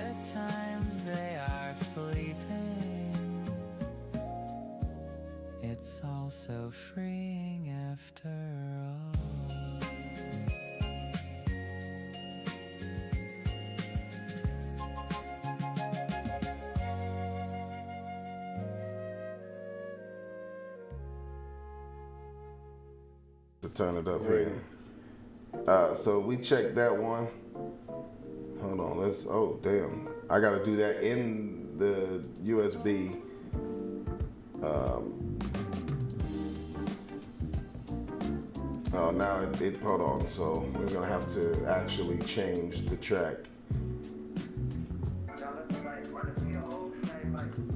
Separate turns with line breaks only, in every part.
at times they are fleeting. It's all so freeing after all.
To turn it up here. So we checked that one. Hold on, let's. Oh damn! I got to do that in the USB. Oh, now it. Hold on. So we're gonna have to actually change the track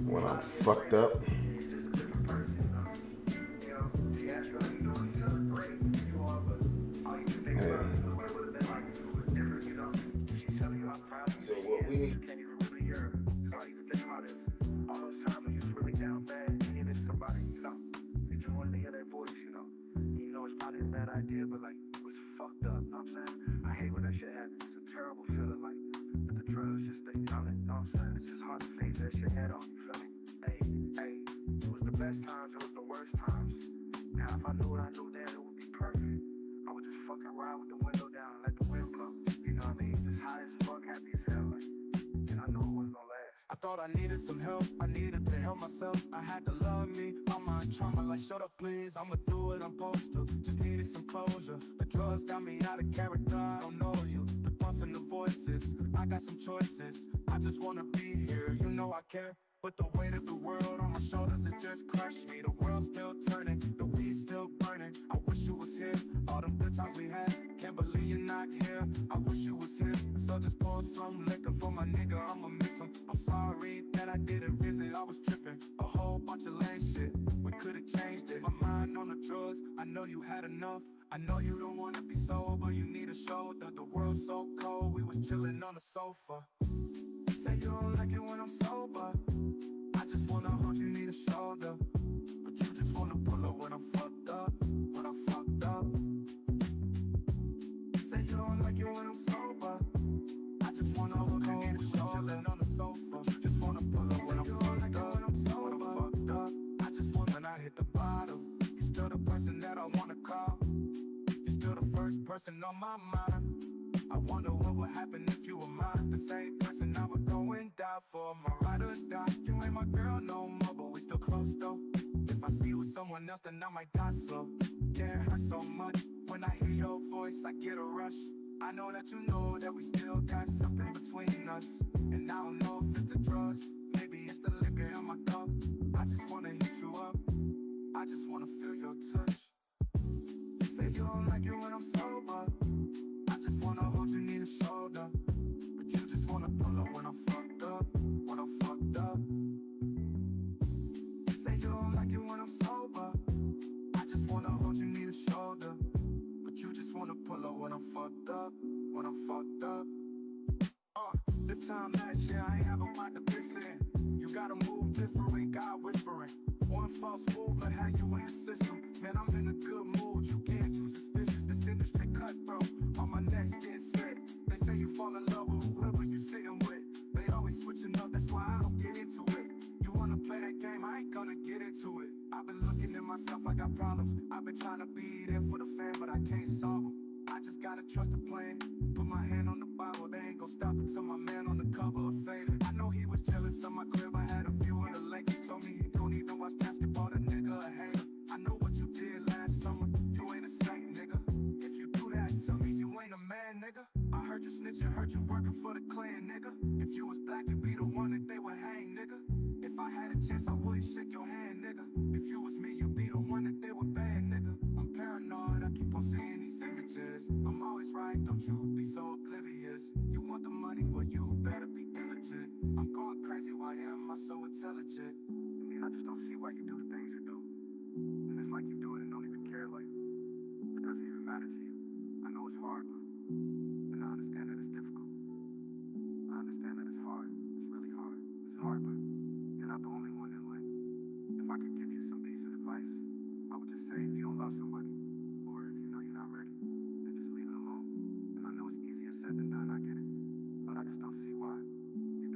when I'm fucked up. Yeah. So what we need.
I thought I needed some help, I needed to help myself. I had to love me, my mind trauma like shut up please. I'ma do what I'm supposed to, just needed some closure. The drugs got me out of character, I don't know you. The thoughts and the voices, I got some choices. I just wanna be here, you know I care. But the weight of the world on my shoulders, it just crushed me. The world's still turning, the weed's still burning. I wish you was here, all them good times we had. Can't believe you're not here, I wish you was here. So just pour some liquor for my nigga, I'ma miss him. I'm sorry that I didn't visit, I was tripping. A whole bunch of lame shit, we could've changed it. My mind on the drugs, I know you had enough. I know you don't wanna be sober, you need a shoulder. The world's so cold, we was chilling on the sofa. You say you don't like it when I'm sober, I just wanna hold you, need a shoulder. But you just wanna pull up when I'm fucked up, when I'm fucked up. You say you don't like it when I'm sober, I just wanna hold you, need a shoulder. On the sofa, you just wanna pull up when I'm fucked up, when I'm fucked up. I just want when I hit the bottom, you're still the person that I wanna call. You're still the first person on my mind. I wonder what would happen if you were mine. The same person I would go and die for, my ride or die. You ain't my girl no more, but we still close though. If I see you with someone else, then I might die slow. Yeah, it hurts so much. When I hear your voice, I get a rush. I know that you know that we still got something between us. And I don't know if it's the drugs, maybe it's the liquor in my cup. I just wanna hit you up, I just wanna feel your touch. You say you don't like it when I'm sober, I just wanna hold you, need a shoulder. But you just wanna pull up when I'm fucked up, when I'm fucked up. You say you don't like it when I'm sober, I just wanna hold you, need a shoulder. But you just wanna pull up when I'm fucked up, when I'm fucked up. This time last year I ain't have a mind to piss in. You gotta move different, God whispering. One false move will have you in the system. Man, I'm in a good mood, you get too suspicious. This industry cutthroat, on my necks get slit. They say you fall in love with whoever you sitting with. They always switching up, that's why I don't get into it. You wanna play that game, I ain't gonna get into it. I've been looking at myself, I got problems. I've been trying to be there for the fan, but I can't solve them. I just gotta trust the plan. Put my hand on the Bible, they ain't gon' stop until my man on the cover of Faded. I know he was jealous of my crib, I had a few of the Lakers. Told me he don't even watch basketball, the nigga a hater. I know what you did last summer, you ain't a saint, nigga. If you do that to me, you ain't a man, nigga. I heard you snitching, heard you working for the clan, nigga. If you was black, you'd be the one that they would hang, nigga. If I had a chance, I would shake your hand, nigga. If you was me, you'd be the one that they would ban, nigga. I'm paranoid, I keep on seeing these images. I'm always right, don't you be so oblivious. You want the money, well you better be diligent. I'm going crazy, why am I so intelligent? I mean, I just don't see why you do the things you do. And it's like you do it and don't even care, like it doesn't even matter to you. I know it's hard, and I understand that it's difficult. I understand that it's hard. It's really hard. It's hard, but you're not the only one in life. If I could give you some piece of advice, I would just say if you don't love somebody, or if you know you're not ready, then just leave it alone. And I know it's easier said than done, I get it. But I just don't see why you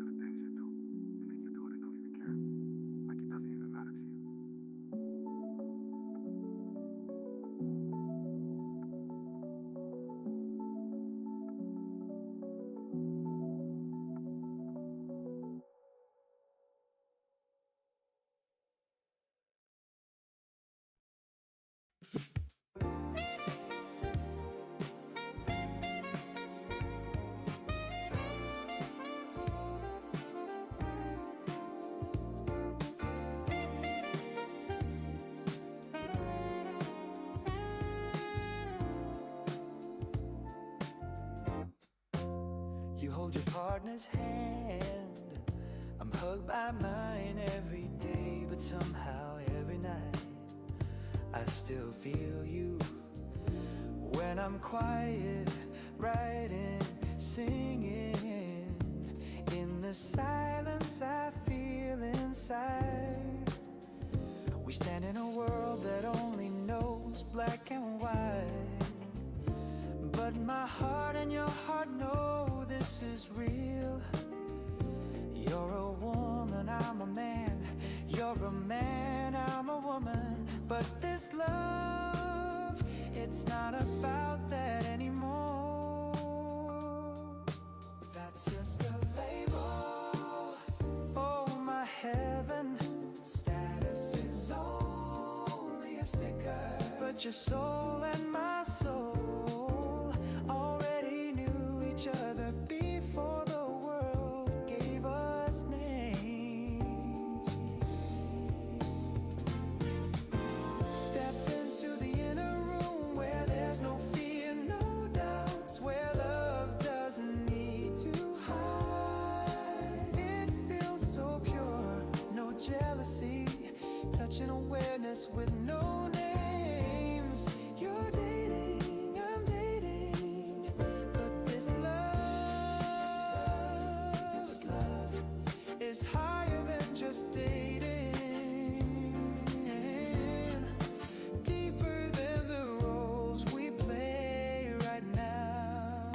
hold your partner's hand. I'm hugged by mine every day, but somehow every night I still feel you. When I'm quiet, writing, singing, in the silence I feel inside. We stand in a world that only knows black and white, but my heart and your heart know this is real. You're a woman, I'm a man. You're a man, I'm a woman. But this love, it's not about that anymore. That's just a label. Oh, my heaven. Status is only a sticker. But your soul and my soul already knew each other before the world gave us names. Step into the inner room where there's no fear, no doubts, where love doesn't need to hide. It feels so pure, no jealousy, touching awareness with no names. You're dating, I'm dating, but this love is higher than just dating, deeper than the roles we play right now.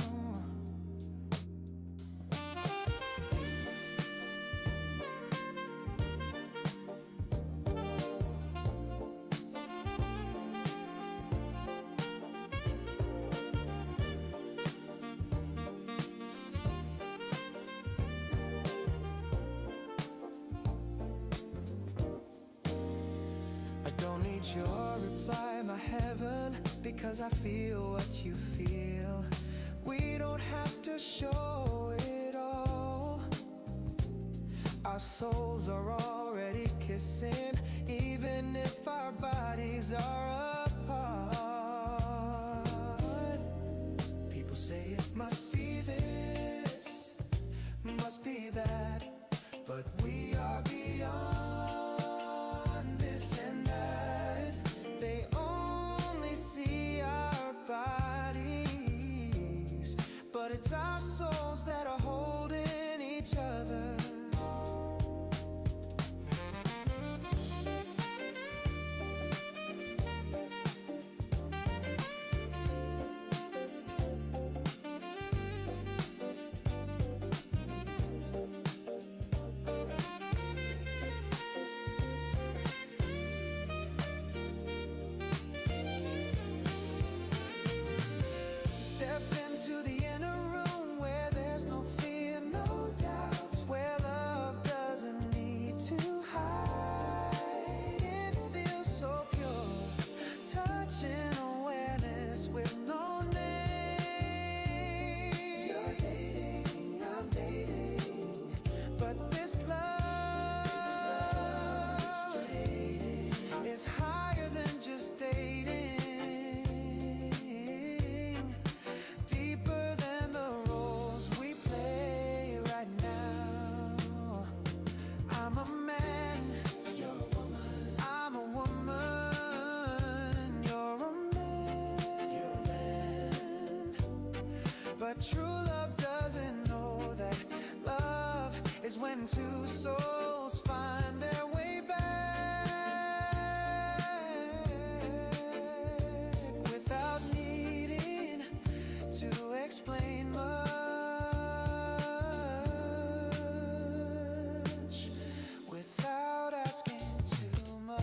I don't need your reply, my heaven, because I feel what you feel. We don't have to show it all. Our souls are already kissing, even if our bodies are apart. People say it must be this, must be that, but we are beyond this and that. They only see our bodies, but it's our souls that are holding each other. Step into the inner room where there's no fear, no doubts, where love doesn't need to hide. It feels so pure, touching awareness with no name. You're dating, I'm dating, but this love is higher than just dating. Deeper than the roles we play right now. I'm a man, you're a woman. I'm a woman, you're a man. You're a man. But true love doesn't know that love is when two souls find their way back without needing to explain much, without asking too much.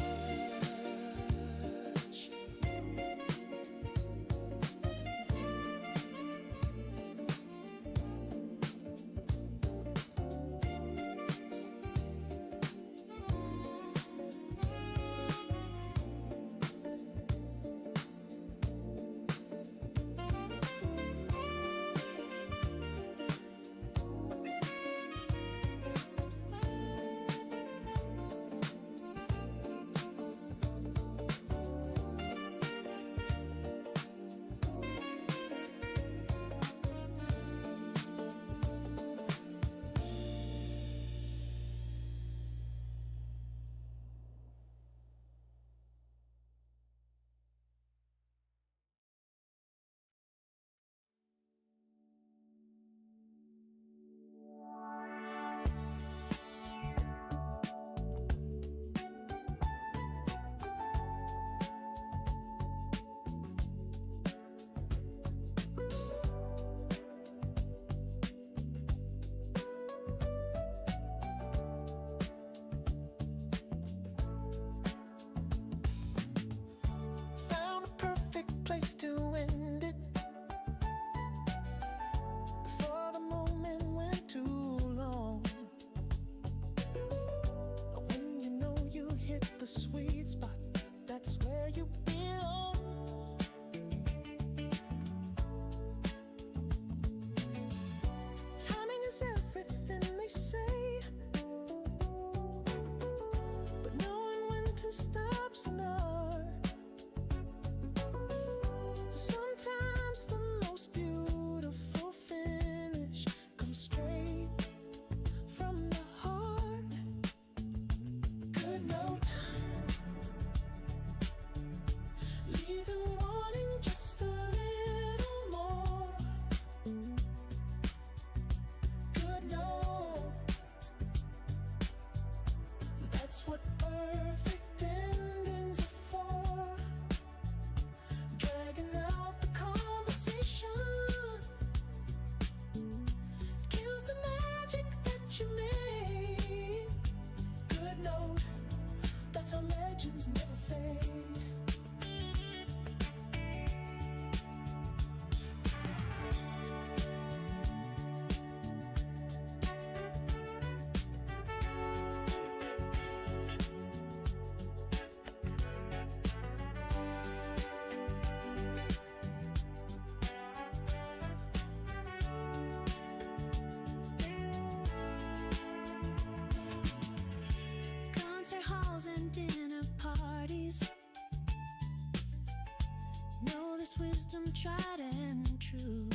wisdom tried and true.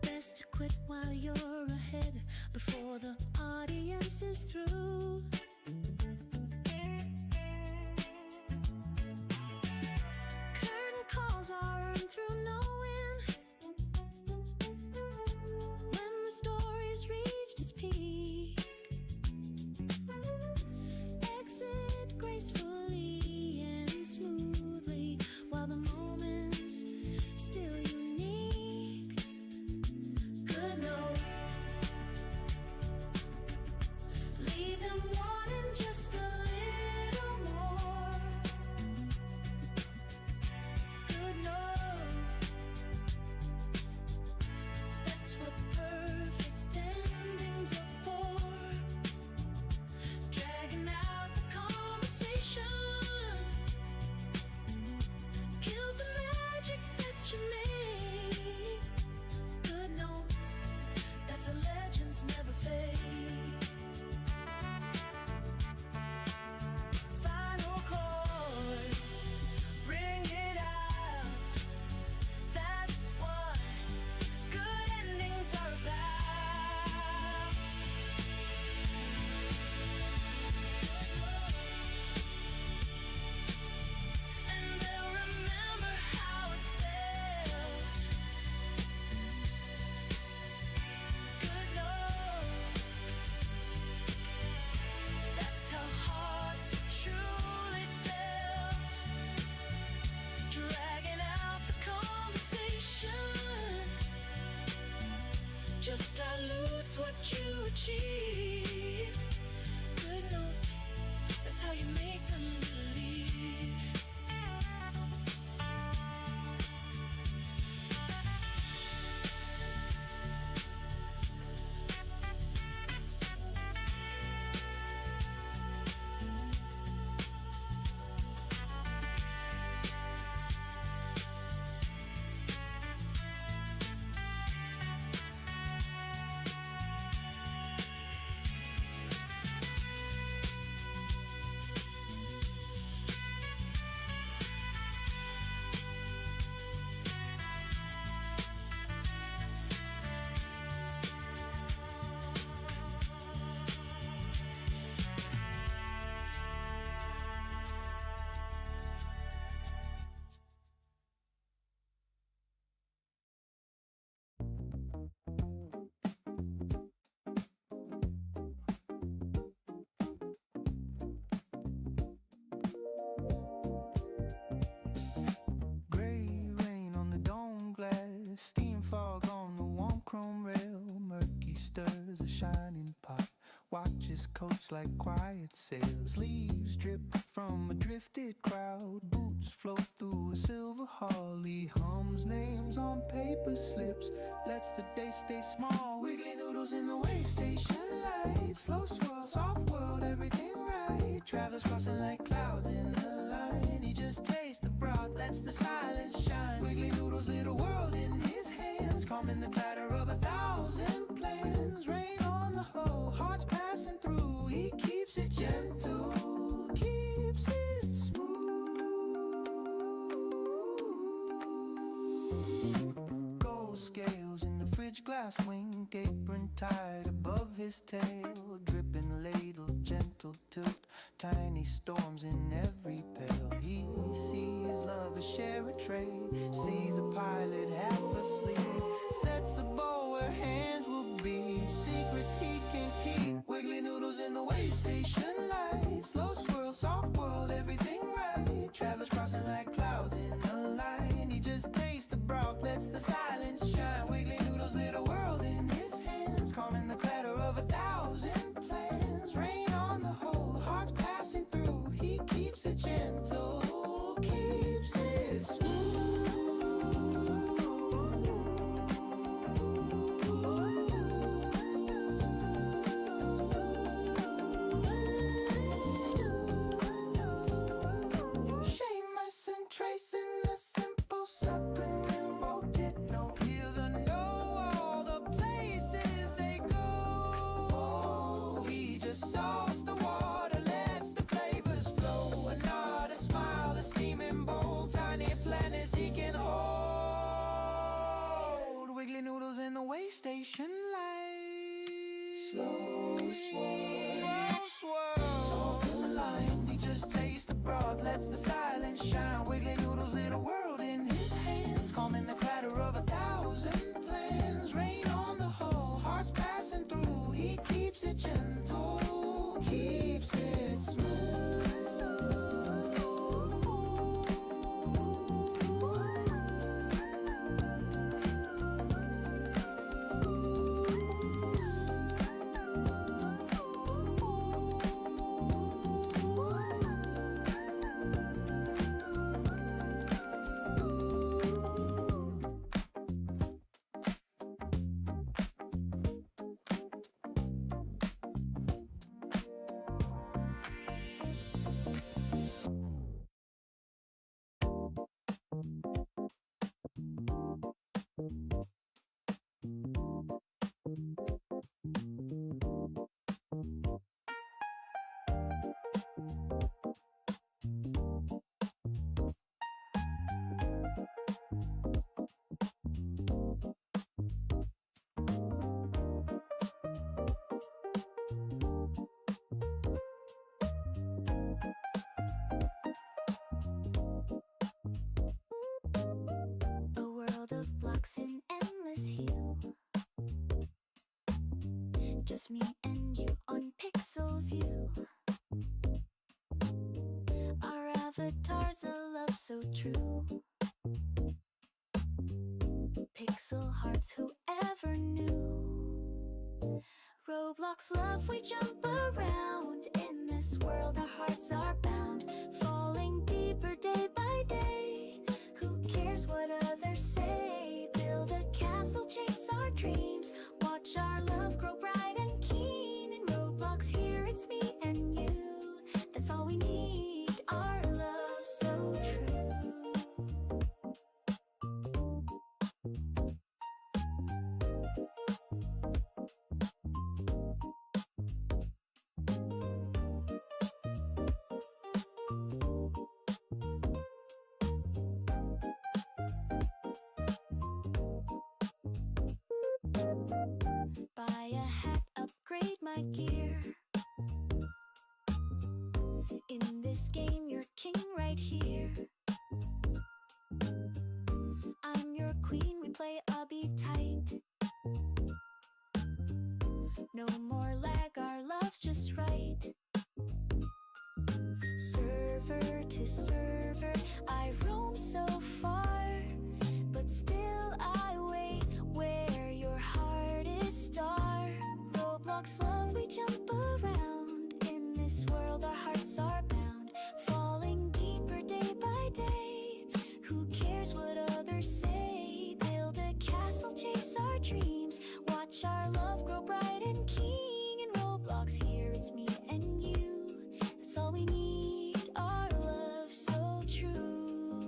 Best to quit while you're ahead, before the audience is through. Curtain calls are earned through knowing when the story's reached its peak. Exit gracefully and smoothly while the moment's still unique. Good note, leave them wanting just a little more. Good note, that's what perfect endings are for. Dragging out the conversation kills the magic that you made. Good note, that's a legends never fade. Final chord, bring it out. That's what good endings are about. And they'll remember how it felt. Good note, that's how hearts truly dealt. Dragging out the conversation just dilutes what you achieved. Good note, that's how you make them believe.
Gray rain on the dome glass, steam fog on the warm chrome rail. Murky stirs a shining pot, watches coach like quiet sails. Leaves drip from a drifted crowd, boots float through a silver hall. He hums names on paper slips, lets the day stay small. Wiggly noodles in the way station lights, slow swirl, soft world, everything right. Travelers crossing like clouds in a line. He just tastes the broth, lets the silence shine. Wiggly noodles, little world in his hands, calming the clatter of 1,000 plans. Rain on the hull, hearts passing through. He keeps it gentle, keeps it smooth. Gold scales in the fridge glass wing, apron tied above his tail. Dripping ladle, gentle tilt, tiny storms in every pail. He sees love as share a tray, sees a pilot half asleep, sets a bow where hands will be, secrets he can keep. Wiggly noodles in the way station lights, slow swirl, soft world, everything right. Travelers crossing like clouds in a line. He just tastes the broth, lets the silence shine. Wiggly noodles, little world in his hands, calming the clatter of 1,000 plans. Rain on the whole, hearts passing through. He keeps it gentle, keeps it smooth. wiggly noodles in the way station light. Slow swirl. Don't feel the line, he just tastes the broth, lets the silence shine. Wiggly noodles, little world in his hands, calming the clatter of 1,000 plans. Rain on the hull, hearts passing through. He keeps it gentle, keeps it smooth.
A world of blocks in endless hue. Just me and you on pixel view. Our avatars, a love so true. Pixel hearts, whoever knew? Roblox love, we jump around. In this world, our hearts are bound. Falling deeper day by day. Who cares what others say? Build a castle, chase our dreams. Watch our love grow bright and keen. In Roblox, here it's me and you. That's all we need. Our love so true. Buy a hat, upgrade my gear. In this game, you're king right here. I'm your queen, we play obby tight. No more lag, our love's just right. Server to server, I roam so far, but still I wait where your heart is star. Roblox love, we jump around. In this world, our hearts are bound. Falling deeper day by day. Who cares what others say? Build a castle, chase our dreams. Watch our love grow bright and keen. In Roblox, here it's me and you. That's all we need. Our love so true.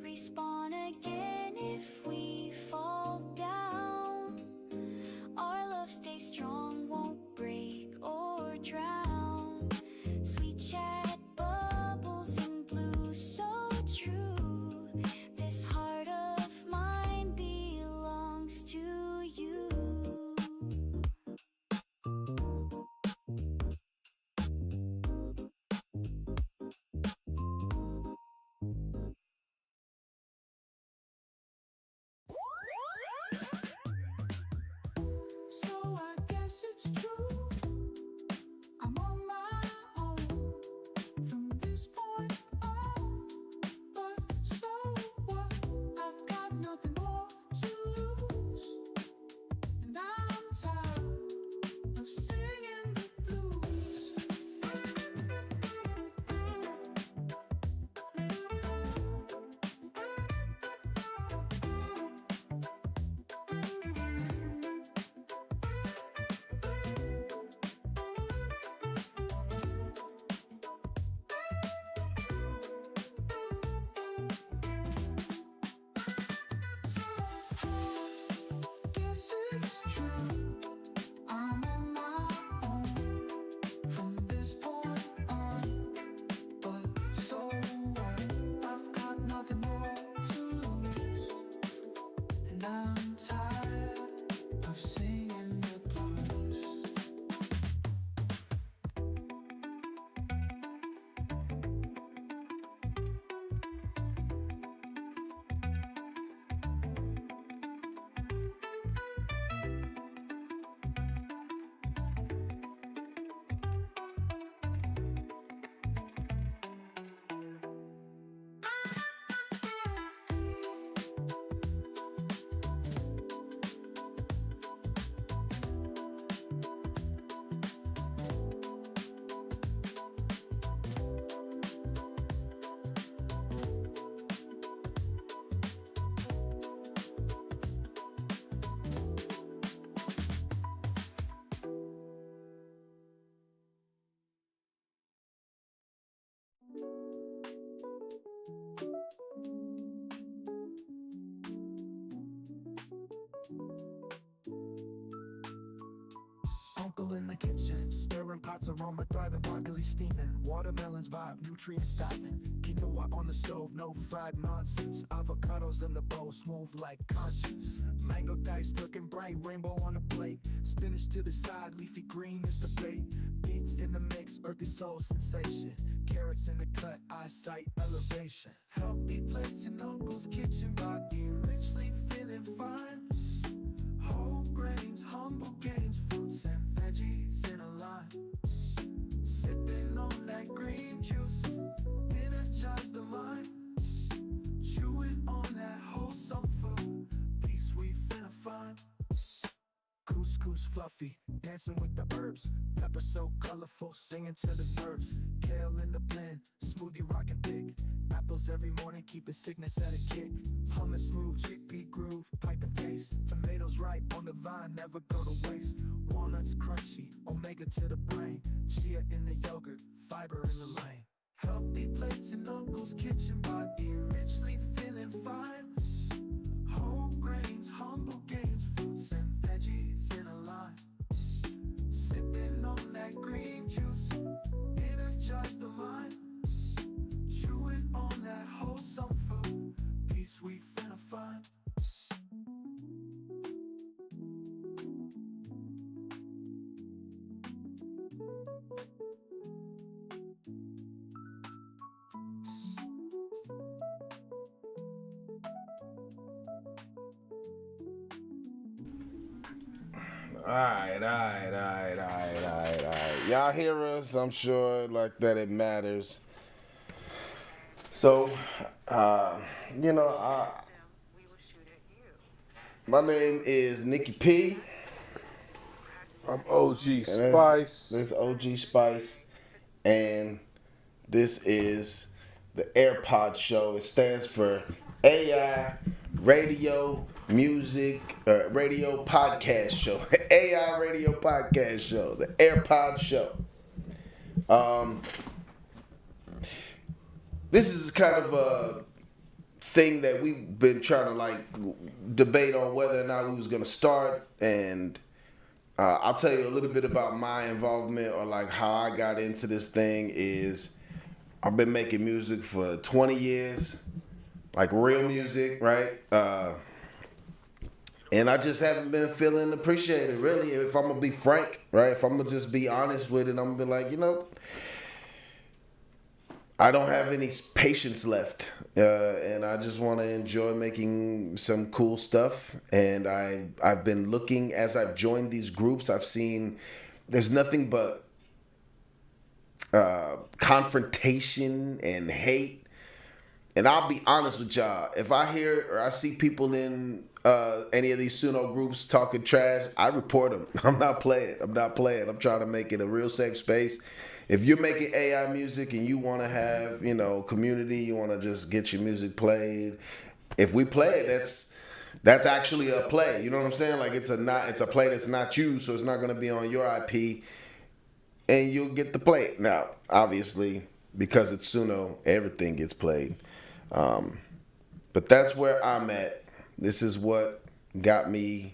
Respawn again if we fall down. Our love stays strong, won't break or drown. Sweet chat bubbles in blue, so true. This heart of mine belongs to you.
So I guess it's true. I'm on my own from this point on. But so what? I've got nothing more to lose. And I'm tired of singing the blues. People in the kitchen, stirring pots, aroma thriving, broccoli steaming, watermelons vibe, nutrients diving, quinoa on the stove, no fried nonsense, avocados in the bowl, smooth like conscience, mango diced looking bright, rainbow on the plate, spinach to the side, leafy green is the bait, beets in the mix, earthy soul sensation, carrots in the cut, eyesight elevation, healthy plates in Uncle's kitchen, body richly feeling fine. Whole grains, humble gains, fruits and veggies in a line. Sipping on that green juice, energize the mind. Chewing on that wholesome food, peace we finna find. Couscous fluffy, dancing with the herbs. Pepper so colorful, singing to the nerves. Kale in the blend, smoothie rockin' thick. Apples every morning, keeping sickness at a kick. Hummus smooth, chickpea groove, pipe and taste. Tomatoes ripe on the vine, never go to waste. Walnuts crunchy, omega to the brain. Chia in the yogurt, fiber in the lane. Healthy plates in Uncle's kitchen, body richly feeling fine. Whole grains, humble gains, fruits and veggies in a line. Sipping on that green juice, energize the mind. Chewing on that wholesome food, peace we finna find.
All right. Y'all hear us? I'm sure like that it matters. So, you know, my name is Nikki P.
I'm OG Spice.
This is OG Spice, and this is the AirPod Show. It stands for AI Radio Music Radio Podcast Show. AI Radio Podcast Show. The AirPod Show. This is kind of a thing that we've been trying to like debate on whether or not we was gonna start, and I'll tell you a little bit about my involvement or like how I got into this thing. Is I've been making music for 20 years, like real music, right? And I just haven't been feeling appreciated, really, if I'm gonna be frank, right? If I'm gonna just be honest with it, I'm gonna be like, you know, I don't have any patience left, and I just want to enjoy making some cool stuff. And I've been looking, as I've joined these groups, I've seen there's nothing but confrontation and hate. And I'll be honest with y'all, if I hear or I see people in any of these Suno groups talking trash, I report them. I'm not playing. I'm trying to make it a real safe space. If you're making AI music and you want to have, you know, community, you want to just get your music played. If we play it, that's actually a play. You know what I'm saying? Like it's a play that's not you, so it's not going to be on your IP, and you'll get the play. Now, obviously, because it's Suno, everything gets played. But that's where I'm at. This is what got me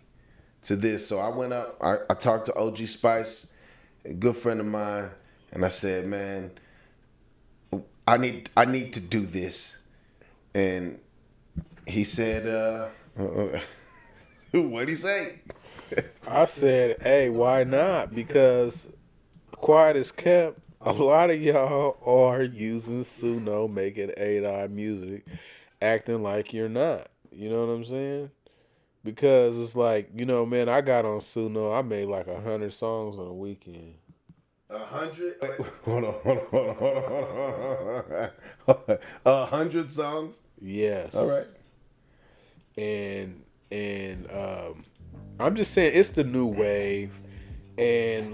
to this. So I went up. I talked to OG Spice, a good friend of mine. And I said, man, I need to do this. And he said, what'd he say?
I said, hey, why not? Because quiet as kept, a lot of y'all are using Suno, making AI music, acting like you're not. You know what I'm saying? Because it's like, you know, man, I got on Suno, I made like 100 songs on a weekend.
100? Hold on. 100 songs?
Yes.
All right.
And I'm just saying it's the new wave, and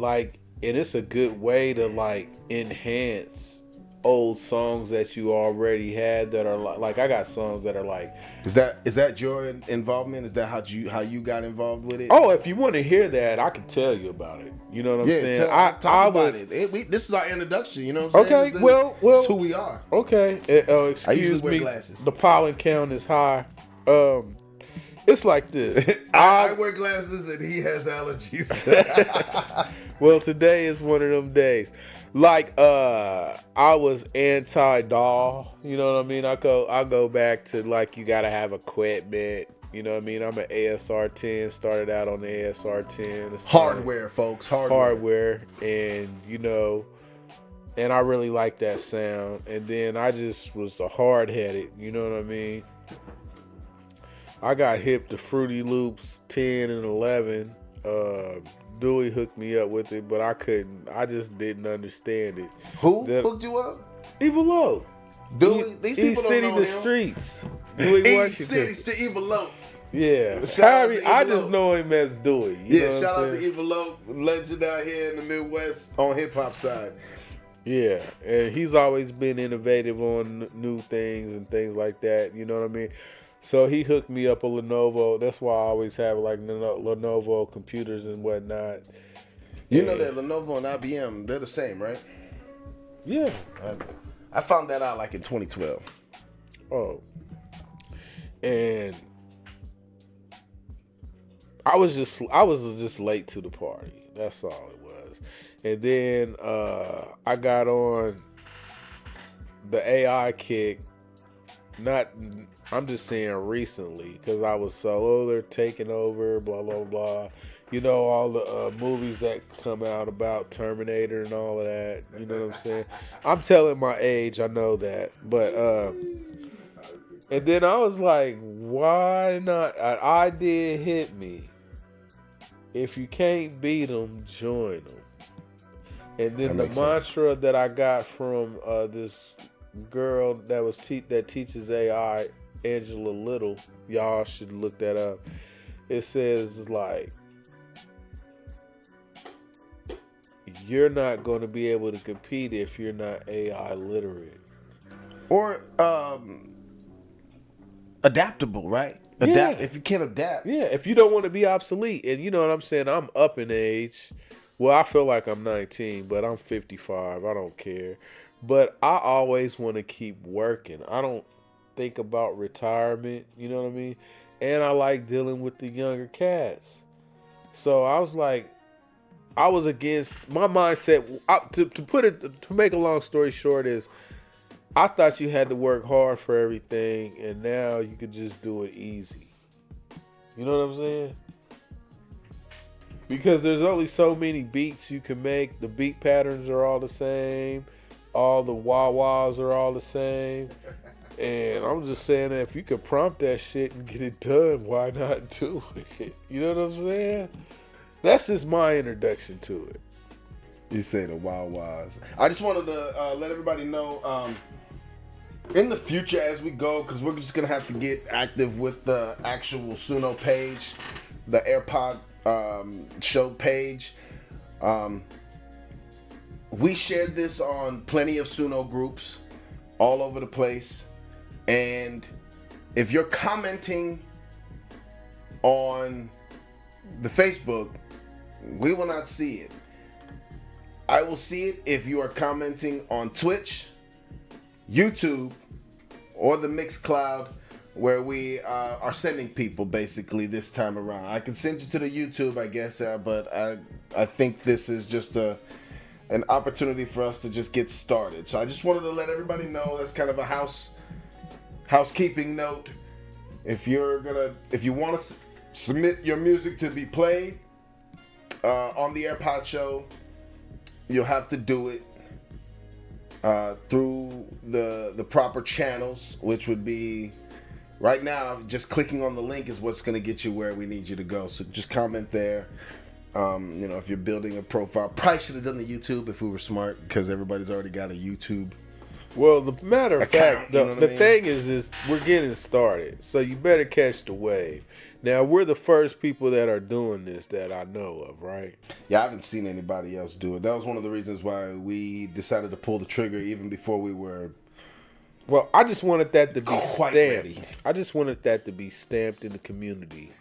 it's a good way to like enhance old songs that you already had that are like I got songs that are like.
Is that your involvement? Is that how you got involved with it?
Oh, if you want to hear that, I can tell you about it. You know what I'm saying?
Talk about it. This is our introduction. You know what I'm saying?
Okay, well,
it's who we are.
Okay, excuse
wear
me.
glasses.
The pollen count is high. It's like this.
I wear glasses and he has allergies.
Well, today is one of them days. Like, I was anti-doll. You know what I mean? I go back to, like, you gotta have equipment. You know what I mean? I'm an ASR 10. Started out on the ASR 10.
Hardware, folks.
Hardware, and and I really like that sound. And then I just was a hard-headed. You know what I mean? I got hip to Fruity Loops 10 and 11. Dewey hooked me up with it, but I couldn't. I just didn't understand it.
Who hooked you up?
Evil Low.
Dewey. These people
East
don't
City
know
the
him.
Streets. Dewey
East
Washington.
City to Evil Low.
Yeah.
Shout out to
I
Evil
just
Low.
know him as Dewey. You know what
Shout
I'm
out to
saying?
Evil Low, legend out here in the Midwest on hip hop side.
Yeah, and he's always been innovative on new things and things like that. You know what I mean? So he hooked me up a Lenovo. That's why I always have like Lenovo computers and whatnot.
You know that Lenovo and IBM, they're the same, right?
Yeah.
I found that out like in 2012.
Oh. And I was just late to the party. That's all it was. And then I got on the AI kick. I'm just saying recently, because I was so they're taking over, blah blah blah. You know, all the movies that come out about Terminator and all of that. You know what I'm saying? I'm telling my age, I know that, but and then I was like, why not? An idea hit me. If you can't beat them, join them. And then the mantra that I got from this girl that teaches AI, Angela Little, y'all should look that up. It says like, you're not going to be able to compete if you're not AI literate.
Or adaptable, right?
Yeah.
If you can't adapt.
Yeah, if you don't want to be obsolete. And you know what I'm saying? I'm up in age. Well, I feel like I'm 19, but I'm 55. I don't care. But I always want to keep working. I don't think about retirement. You know what I mean? And I like dealing with the younger cats. So I was like, I was against my mindset. To make a long story short is, I thought you had to work hard for everything, and now you could just do it easy. You know what I'm saying? Because there's only so many beats you can make. The beat patterns are all the same. All the wah-wahs are all the same. And I'm just saying that if you could prompt that shit and get it done, why not do it? You know what I'm saying? That's just my introduction to it.
You say the wild wise. I just wanted to let everybody know, in the future as we go, because we're just going to have to get active with the actual Suno page, the AirPod show page. We shared this on plenty of Suno groups all over the place. And if you're commenting on the Facebook, we will not see it. I will see it if you are commenting on Twitch, YouTube, or the Mixcloud, where we are sending people basically this time around. I can send you to the YouTube, I guess, but I think this is just an opportunity for us to just get started. So I just wanted to let everybody know that's kind of a housekeeping note. If you want to submit your music to be played on the AirPod show, you'll have to do it through the proper channels, which would be right now just clicking on the link is what's going to get you where we need you to go. So just comment there. If you're building a profile, probably should have done the YouTube if we were smart, because everybody's already got a YouTube.
Well, the matter of fact,
you know what
the
I mean?
thing is we're getting started, so you better catch the wave. Now, we're the first people that are doing this that I know of, right?
Yeah, I haven't seen anybody else do it. That was one of the reasons why we decided to pull the trigger even before we were.
Well, I just wanted that to be
Quite
stamped.
ready.
I just wanted that to be stamped in the community.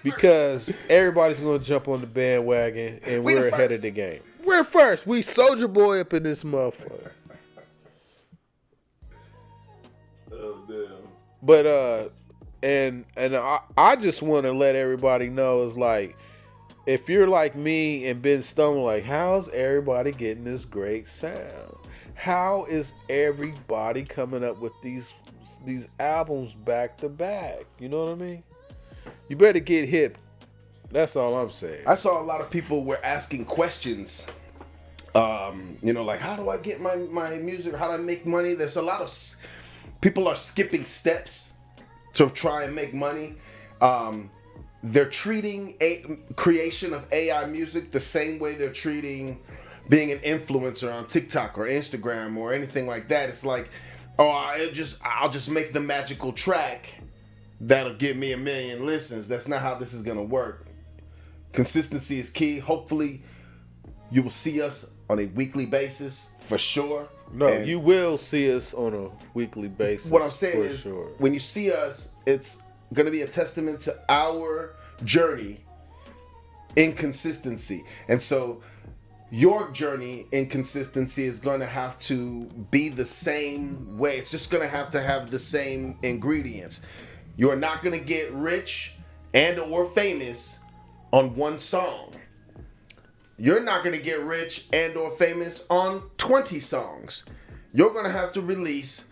Because everybody's going to jump on the bandwagon, and
We the
we're ahead
first.
of the game. We're first. We Soldier Boy up in this motherfucker.
Oh, damn.
But and I just want to let everybody know is like, if you're like me and been stumbling, like, how's everybody getting this great sound? How is everybody coming up with these albums back to back? You know what I mean? You better get hip. That's all I'm saying.
I saw a lot of people were asking questions. Like, how do I get my music? How do I make money? There's a lot of people are skipping steps to try and make money. They're treating a creation of AI music the same way they're treating being an influencer on TikTok or Instagram or anything like that. It's like, oh, I'll just make the magical track that'll give me 1 million listens. That's not how this is gonna work. Consistency is key. Hopefully, you will see us on a weekly basis for sure.
No,
And
you will see us on a weekly basis.
what I'm saying
for
is,
sure.
when you see us, it's gonna be a testament to our journey in consistency. And so your journey in consistency is going to have to be the same way. It's just going to have the same ingredients. You're not going to get rich and or famous on one song. You're not going to get rich and or famous on 20 songs. You're going to have to release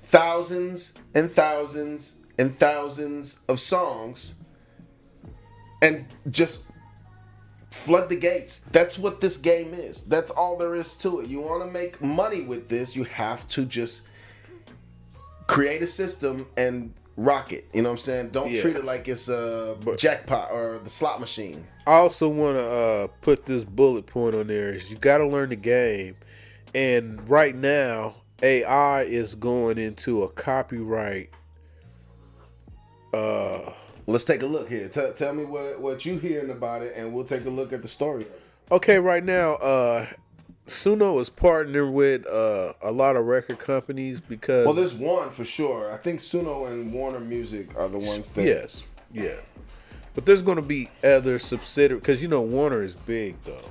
thousands and thousands and thousands of songs and just flood the gates. That's what this game is. That's all there is to it. You want to make money with this, you have to just create a system and rock it. You know what I'm saying? Don't treat it like it's a jackpot or the slot machine.
I also want to put this bullet point on there is you got to learn the game. And right now, AI is going into a copyright.
Let's take a look here. Tell me what you hearing about it, and we'll take a look at the story.
Okay, right now, Suno is partnering with a lot of record companies because.
Well, there's one for sure. I think Suno and Warner Music are the ones that.
Yes, yeah. But there's going to be other subsidiaries because Warner is big though,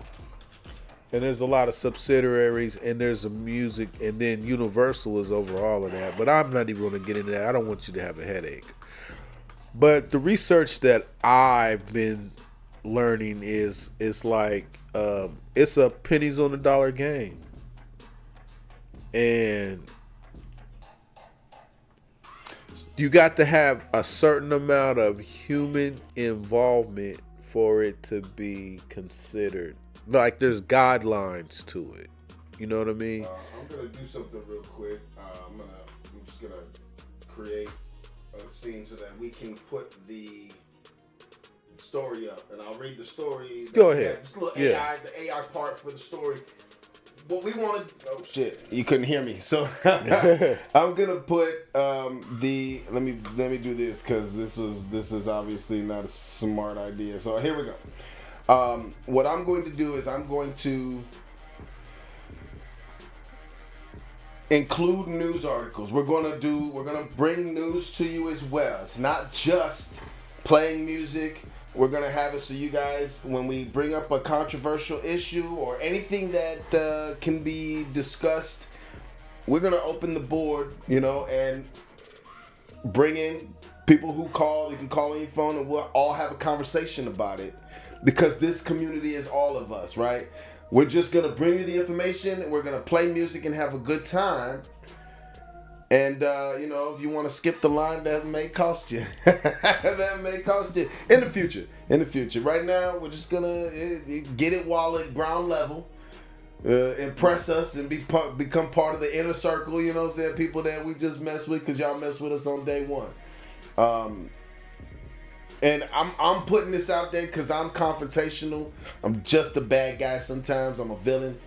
and there's a lot of subsidiaries, and there's a music, and then Universal is over all of that. But I'm not even going to get into that. I don't want you to have a headache. But the research that I've been learning is like it's a pennies on the dollar game, and you got to have a certain amount of human involvement for it to be considered. Like there's guidelines to it. You know what I mean?
I'm gonna do something real quick. I'm just gonna create a scene so that we can put the story up, and I'll read the story.
Go ahead.
This little
Yeah.
AI, the AI part for the story. What we wanted. Oh shit! You couldn't hear me, so I'm gonna put the. Let me do this because this is obviously not a smart idea. So here we go. What I'm going to do is I'm going to include news articles. We're gonna bring news to you as well. It's not just playing music. We're gonna have it so you guys, when we bring up a controversial issue or anything that can be discussed, we're gonna open the board, and bring in people who call. You can call on your phone, and we'll all have a conversation about it. Because this community is all of us, right? We're just gonna bring you the information. We're gonna play music and have a good time. And if you want to skip the line, that may cost you. That may cost you in the future. Right now, we're just gonna get it while at ground level. Impress us and become part of the inner circle. You know what I'm saying? People that we just mess with because y'all mess with us on day one. And I'm putting this out there because I'm confrontational. I'm just a bad guy sometimes. I'm a villain.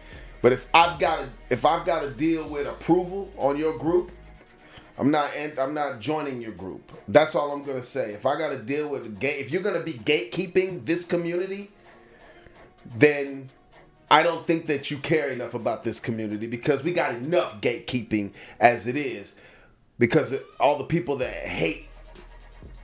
But if I've got to deal with approval on your group, I'm not joining your group. That's all I'm gonna say. If I got to deal with if you're gonna be gatekeeping this community, then I don't think that you care enough about this community because we got enough gatekeeping as it is. Because all the people that hate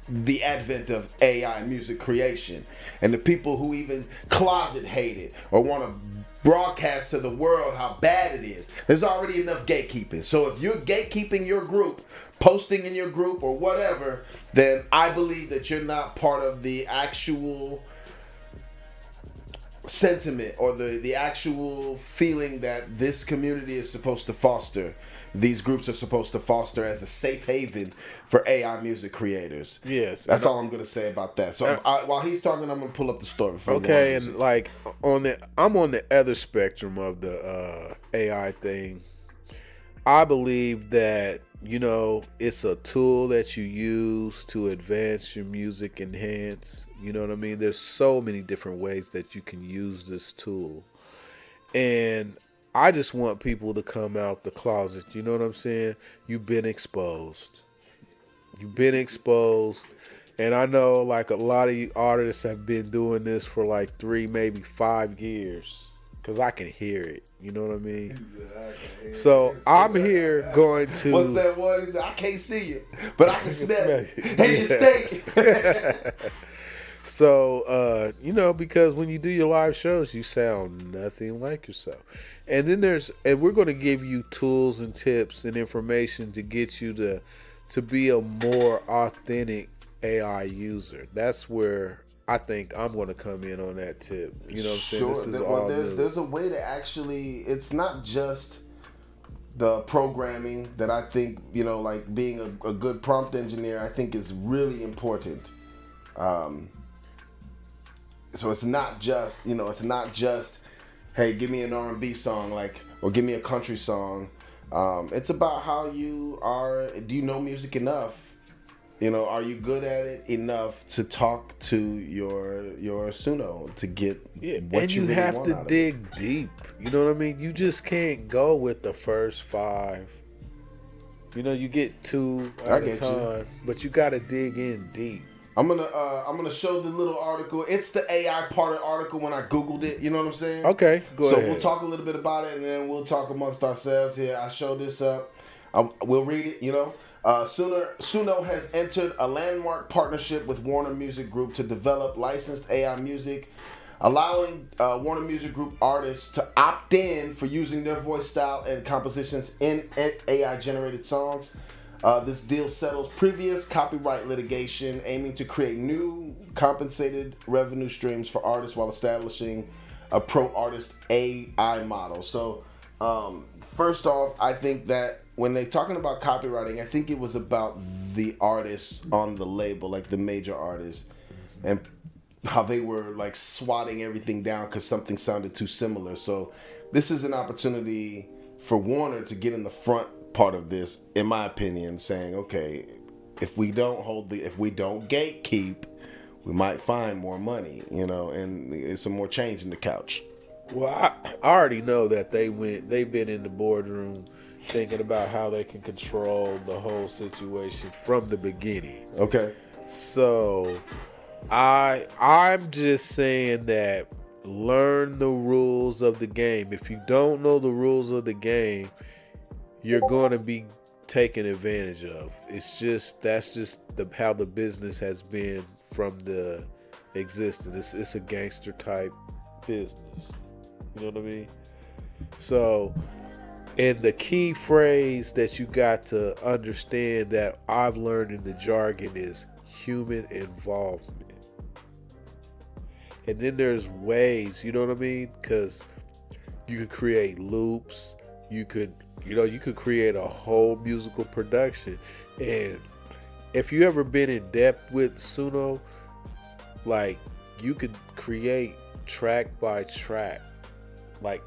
the advent of AI music creation, and the people who even closet hate it or want to broadcast to the world how bad it is. There's already enough gatekeeping. So if you're gatekeeping your group, posting in your group or whatever, then I believe that you're not part of the actual sentiment or the actual feeling that this community is supposed to foster. These groups are supposed to foster as a safe haven for AI music creators.
Yes,
That's all I'm going to say about that. So while he's talking, I'm going to pull up the story. For
Okay, and like I'm on the other spectrum of the AI thing. I believe that, you know, it's a tool that you use to advance your music, enhance. You know what I mean? There's so many different ways that you can use this tool. And I just want people to come out the closet. You know what I'm saying? You've been exposed. You've been exposed. And I know like a lot of you artists have been doing this for like 3, maybe 5 years. Because I can hear it. You know what I mean? So I'm here going to...
What's that one? I can't see you, but I can smell it. Hey, steak.
So, you know, because when you do your live shows, you sound nothing like yourself. And then we're going to give you tools and tips and information to get you to be a more authentic AI user. That's where I think I'm going to come in on that tip. You know what I'm saying?
Sure.
This is all
There's a way to actually, it's not just the programming that I think, you know, like being a good prompt engineer, I think is really important. So it's not just, you know, hey, give me an R&B song, like, or give me a country song. It's about how you are. Do you know music enough? You know, are you good at it enough to talk to your Suno to get what
and
you
you
really
have
want
to
out of it?
dig deep. You know what I mean? You just can't go with the first 5. You know, you get 2 at a time, but you got to dig in deep.
I'm gonna show the little article. It's the AI part of the article when I Googled it. You know what I'm saying?
Okay, go ahead.
So we'll talk a little bit about it, and then we'll talk amongst ourselves here. I show this up. We'll read it. You know, Suno has entered a landmark partnership with Warner Music Group to develop licensed AI music, allowing Warner Music Group artists to opt in for using their voice style and compositions in AI-generated songs. This deal settles previous copyright litigation, aiming to create new compensated revenue streams for artists while establishing a pro-artist AI model. So, first off, I think that when they're talking about copywriting, I think it was about the artists on the label, like the major artists, and how they were like swatting everything down because something sounded too similar. So, this is an opportunity for Warner to get in the front part of this, in my opinion, saying, okay, if we don't gatekeep, we might find more money, you know, and it's some more change in the couch.
Well, I already know that they've been in the boardroom thinking about how they can control the whole situation from the beginning.
Okay.
So I'm just saying that learn the rules of the game. If you don't know the rules of the game, you're going to be taken advantage of. That's just how the business has been from the existence. It's a gangster type business. You know what I mean? So, and the key phrase that you got to understand that I've learned in the jargon is human involvement. And then there's ways, you know what I mean? Because you could create loops, you could create a whole musical production. And if you ever been in depth with Suno, like, you could create track by track. Like,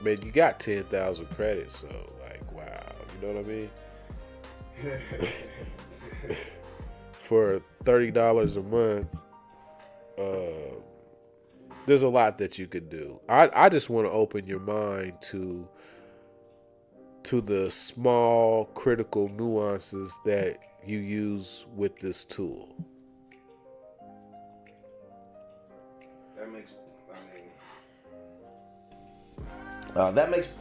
man, you got 10,000 credits, so like, wow, you know what I mean? For $30 a month, there's a lot that you could do. I just want to open your mind to the small critical nuances that you use with this tool.
That makes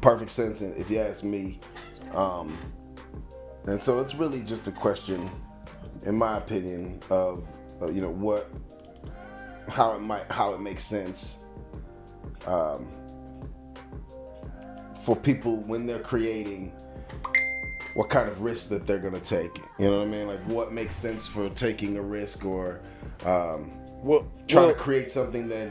perfect sense, if you ask me. And so it's really just a question, in my opinion, of how it makes sense for people when they're creating, what kind of risk that they're gonna take. You know what I mean? Like what makes sense for taking a risk or trying to create something that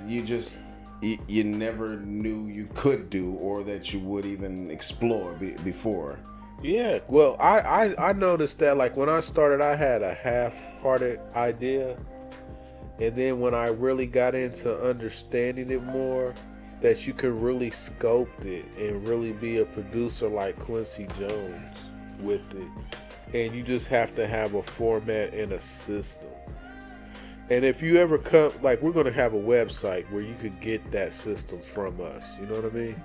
you never knew you could do or that you would even explore before.
Yeah, well, I noticed that like when I started, I had a half-hearted idea, and then when I really got into understanding it more, that you could really scope it and really be a producer like Quincy Jones with it, and you just have to have a format and a system. And if you ever come, like we're gonna have a website where you could get that system from us. You know what I mean?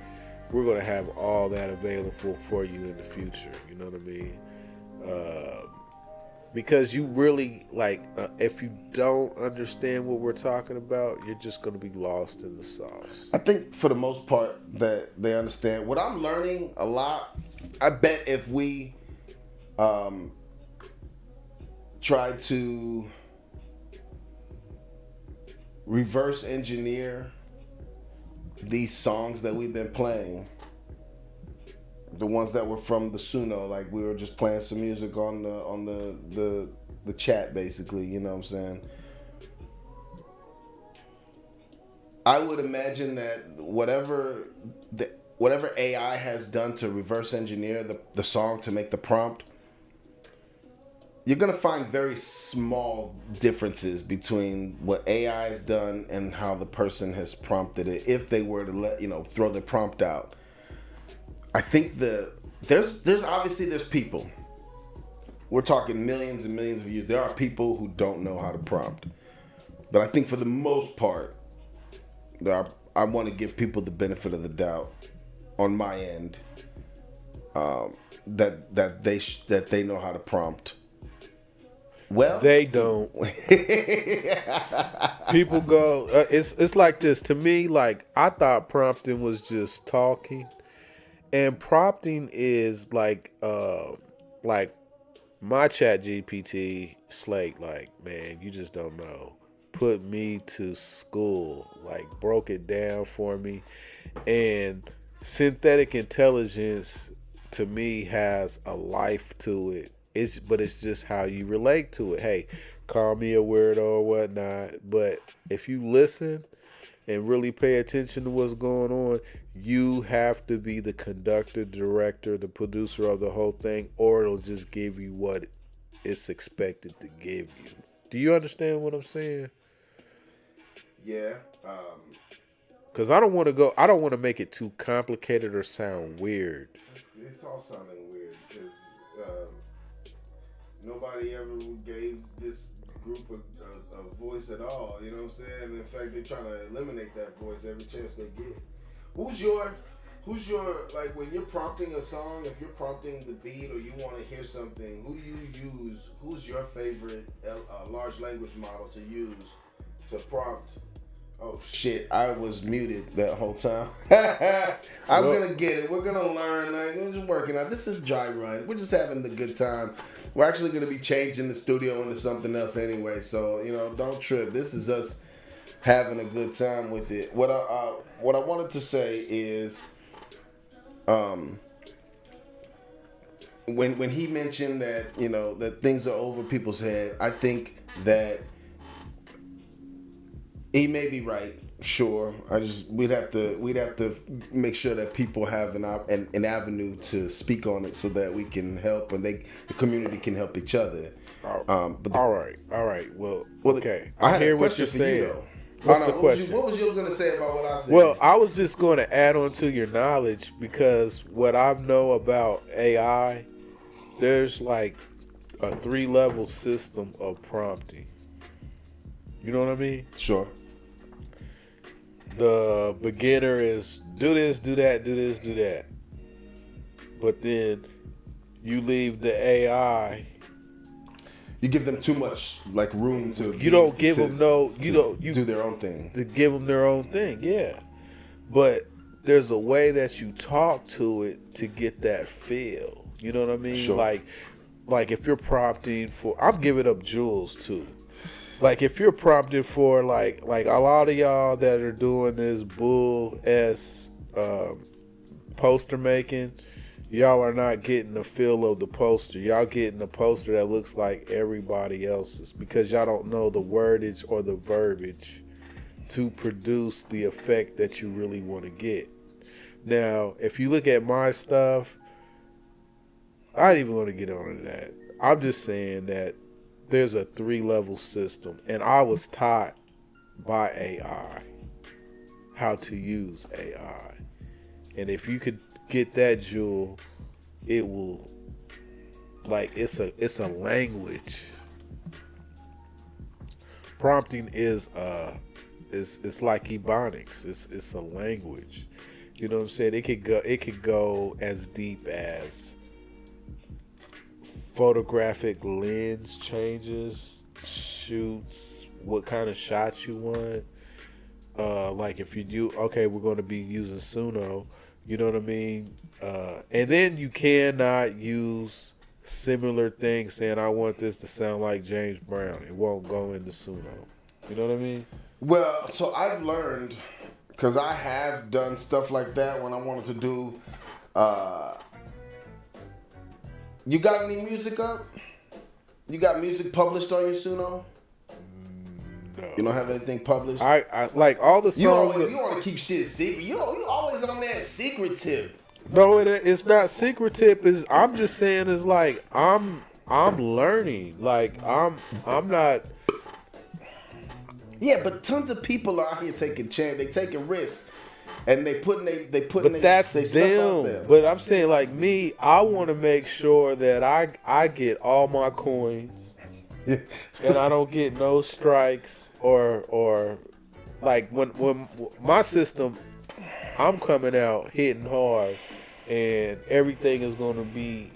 We're going to have all that available for you in the future. You know what I mean? Because you really, like, if you don't understand what we're talking about, you're just going to be lost in the sauce.
I think for the most part that they understand. What I'm learning a lot, I bet if we try to reverse engineer these songs that we've been playing, the ones that were from the Suno, like we were just playing some music on the chat, basically, you know what I'm saying? I would imagine that whatever AI has done to reverse engineer the song to make the prompt, you're gonna find very small differences between what AI has done and how the person has prompted it. If they were to throw the prompt out, I think there's obviously people. We're talking millions and millions of views. There are people who don't know how to prompt, but I think for the most part, I want to give people the benefit of the doubt on my end, that they know how to prompt. Well,
they don't. People go. It's like this to me. Like I thought prompting was just talking, and prompting is like my Chat GPT Slate. Like, man, you just don't know. Put me to school. Like broke it down for me, and synthetic intelligence to me has a life to it. But it's just how you relate to it. Hey, call me a weirdo or whatnot. But if you listen and really pay attention to what's going on, you have to be the conductor, director, the producer of the whole thing, or it'll just give you what it's expected to give you. Do you understand what I'm saying?
Yeah.
Because I don't want to make it too complicated or sound weird.
It's all sounding weird because nobody ever gave this group a voice at all. You know what I'm saying? In fact, they're trying to eliminate that voice every chance they get. Who's your like when you're prompting a song? If you're prompting the beat or you want to hear something, who do you use? Who's your favorite large language model to use to prompt? Oh shit! I was muted that whole time. I'm gonna get it. We're gonna learn. Like, we're just working out. This is dry run. We're just having the good time. We're actually gonna be changing the studio into something else anyway. So don't trip. This is us having a good time with it. What I wanted to say is, when he mentioned that that things are over people's head, I think that he may be right. Sure, we'd have to make sure that people have an avenue to speak on it so that we can help and the community can help each other.
All right. Well, okay.
I
hear what you're saying. What's the question?
What was you going to say about what I said?
Well, I was just going to add on to your knowledge because what I know about AI, there's like a 3-level system of prompting. You know what I mean?
Sure.
The beginner is do this, do that, do this, do that. But then you leave the AI.
You give them too much like room to.
You don't give them no. You don't. You
do their own thing.
To give them their own thing, yeah. But there's a way that you talk to it to get that feel. You know what I mean?
Sure.
Like if you're prompting for, I'm giving up jewels too. Like if you're prompted for like a lot of y'all that are doing this bull ass poster making, y'all are not getting the feel of the poster. Y'all getting a poster that looks like everybody else's because y'all don't know the wordage or the verbiage to produce the effect that you really want to get. Now, if you look at my stuff, I ain't even want to get onto that. I'm just saying that there's a 3-level system, and I was taught by AI how to use AI. And if you could get that, Jewel, it will, like, it's a language. Prompting is it's like ebonics. It's a language. You know what I'm saying? It could go as deep as photographic lens changes, shoots, what kind of shots you want. Like if you do, okay, we're going to be using Suno. You know what I mean? And then you cannot use similar things saying, I want this to sound like James Brown. It won't go into Suno. You know what I mean?
Well, so I've learned, because I have done stuff like that when I wanted to do, you got any music up? You got music published on your Suno?
No.
You don't have anything published?
I like all the songs.
You want to keep shit secret. You always on that secret tip.
No, it's not secret tip. I'm just saying is like I'm learning. Like I'm not.
Yeah, but tons of people are out here taking chance. They taking risks, and they putting
But that's
they stuff out
them.
there.
But I'm saying like me, I want to make sure that I get all my coins, and I don't get no strikes or like when my system, I'm coming out hitting hard, and everything is going to be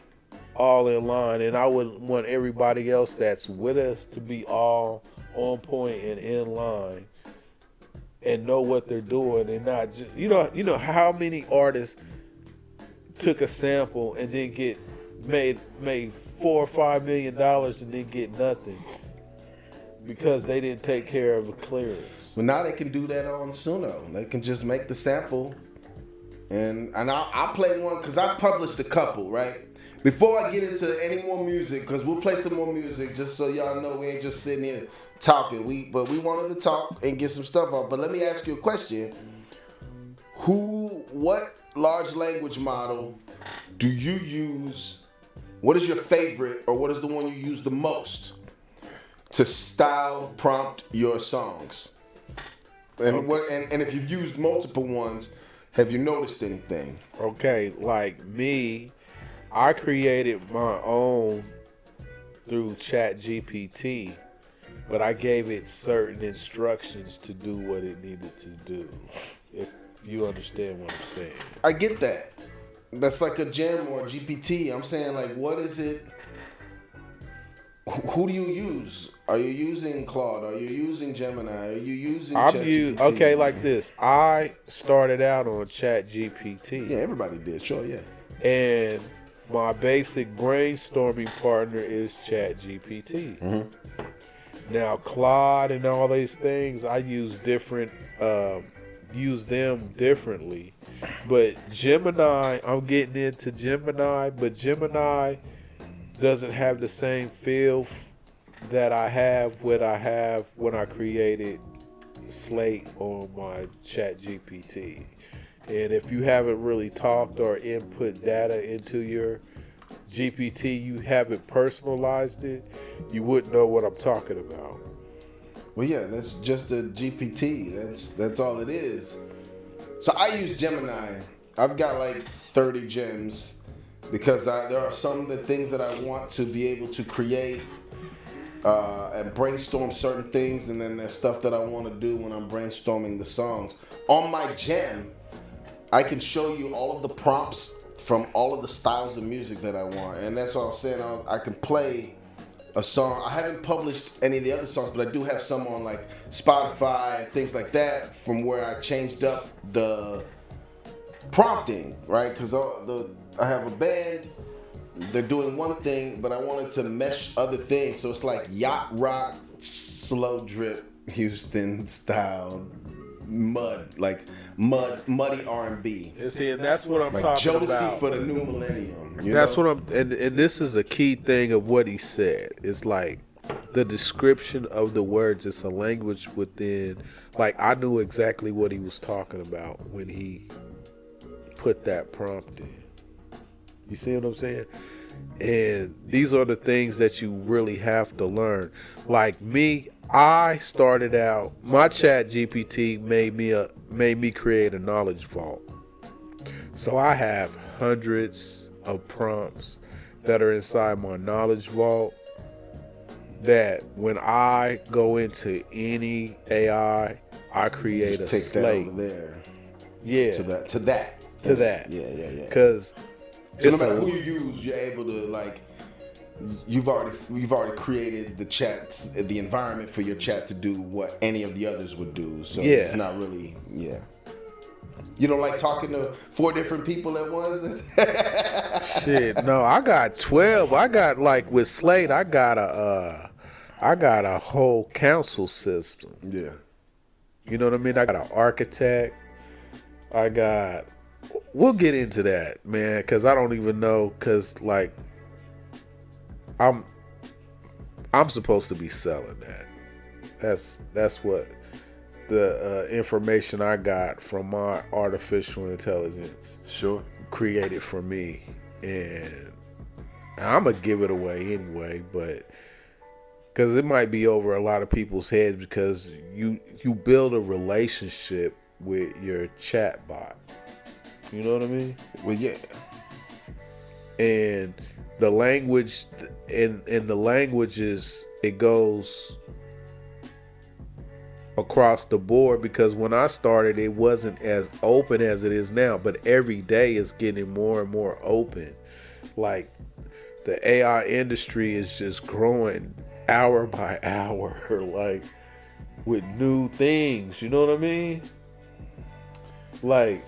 all in line. And I would want everybody else that's with us to be all on point and in line and know what they're doing and not just you know how many artists took a sample and then get made $4 or $5 million and then get nothing because they didn't take care of the clearance.
But now they can do that on Suno. They can just make the sample, and I'll play one because I published a couple, right? Before I get into any more music, because we'll play some more music just so y'all know we ain't just sitting here talking. But we wanted to talk and get some stuff off. But let me ask you a question. What large language model do you use? What is your favorite, or what is the one you use the most to style prompt your songs? And and if you've used multiple ones, have you noticed anything?
Okay, like me, I created my own through ChatGPT, but I gave it certain instructions to do what it needed to do. If you understand what I'm saying.
I get that. That's like a gem or a GPT. I'm saying, like, what is it? Who do you use? Are you using Claude? Are you using Gemini? Are you using ChatGPT?
Okay, like this. I started out on ChatGPT.
Yeah, everybody did. Sure, yeah.
And my basic brainstorming partner is ChatGPT.
Mm-hmm.
Now Claude and all these things, I use them differently. But Gemini, I'm getting into Gemini, but Gemini doesn't have the same feel that I have when I created Slate on my ChatGPT. And if you haven't really talked or input data into your GPT, you haven't personalized it, you wouldn't know what I'm talking about.
Well, yeah, that's just a GPT. That's all it is. So I use Gemini. I've got like 30 gems because there are some of the things that I want to be able to create and brainstorm certain things, and then there's stuff that I want to do when I'm brainstorming the songs. On my gem, I can show you all of the prompts from all of the styles of music that I want, and that's what I was saying. I can play a song. I haven't published any of the other songs, but I do have some on like Spotify, things like that, from where I changed up the prompting, right? Because I have a band, they're doing one thing, but I wanted to mesh other things. So it's like yacht rock slow drip Houston style muddy R&B.
And see, and that's what I'm
Like
talking
Jodeci
about.
for the new millennium. You
That's
know?
what I'm, and this is a key thing of what he said. It's like the description of the words. It's a language within. Like I knew exactly what he was talking about when he put that prompt in. You see what I'm saying? And these are the things that you really have to learn. Like me, I started out. My Chat GPT made me create a knowledge vault. So I have hundreds of prompts that are inside my knowledge vault that when I go into any AI, I create
Just
a
take that
slate.
over there.
Yeah.
To that. Yeah.
Because
So no matter who you use, you're able to like. You've already created the environment for your chat to do what any of the others would do. So
Yeah.
it's not really You don't like talking to 4 different people at once?
shit, no, I got 12. I got like with Slate, I got a whole council system.
Yeah.
You know what I mean? I got an architect. We'll get into that, man, because I don't even know, because like I'm supposed to be selling that. That's what the information I got from my artificial intelligence
Sure.
created for me, and I'm gonna give it away anyway, but because it might be over a lot of people's heads, because you build a relationship with your chat bot. You know what I mean?
Well, yeah.
And the language in the languages, it goes across the board, because when I started it wasn't as open as it is now, but every day it's getting more and more open. Like the AI industry is just growing hour by hour, like with new things, you know what I mean? Like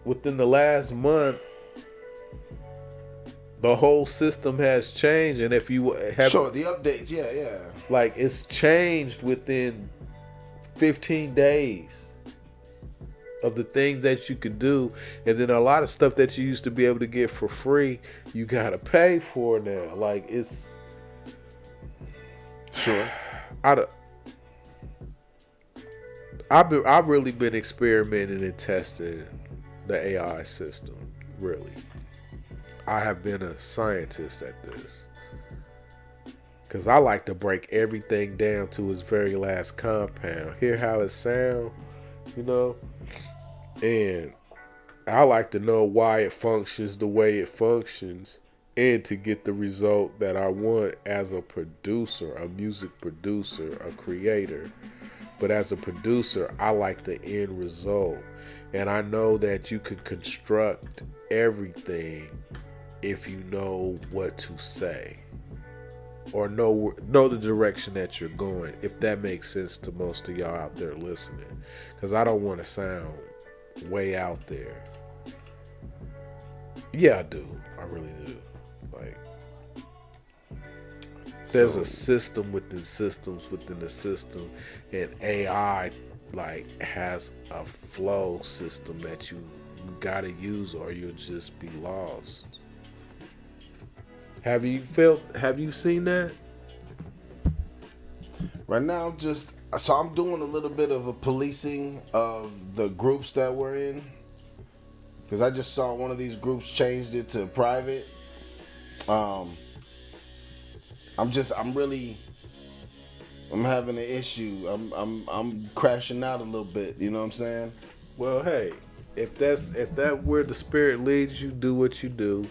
within the last month, the whole system has changed, and if you have
Sure, the updates, yeah.
like it's changed within 15 days of the things that you could do, and then a lot of stuff that you used to be able to get for free, you gotta pay for now. Like it's
Sure.
I've really been experimenting and testing the AI system. Really, I have been a scientist at this, because I like to break everything down to its very last compound, hear how it sounds, you know, and I like to know why it functions the way it functions, and to get the result that I want as a producer, a music producer, a creator. But as a producer, I like the end result. And I know that you can construct everything if you know what to say, or know the direction that you're going, if that makes sense to most of y'all out there listening. Because I don't want to sound way out there. Yeah, I do. I really do. Like, there's a system within systems within the system, and AI like has a flow system that you gotta use, or you'll just be lost. Have you seen that?
Right now, I'm doing a little bit of a policing of the groups that we're in, because I just saw one of these groups changed it to private. I'm having an issue. I'm crashing out a little bit. You know what I'm saying?
Well, hey, if that where the spirit leads you, do what you do.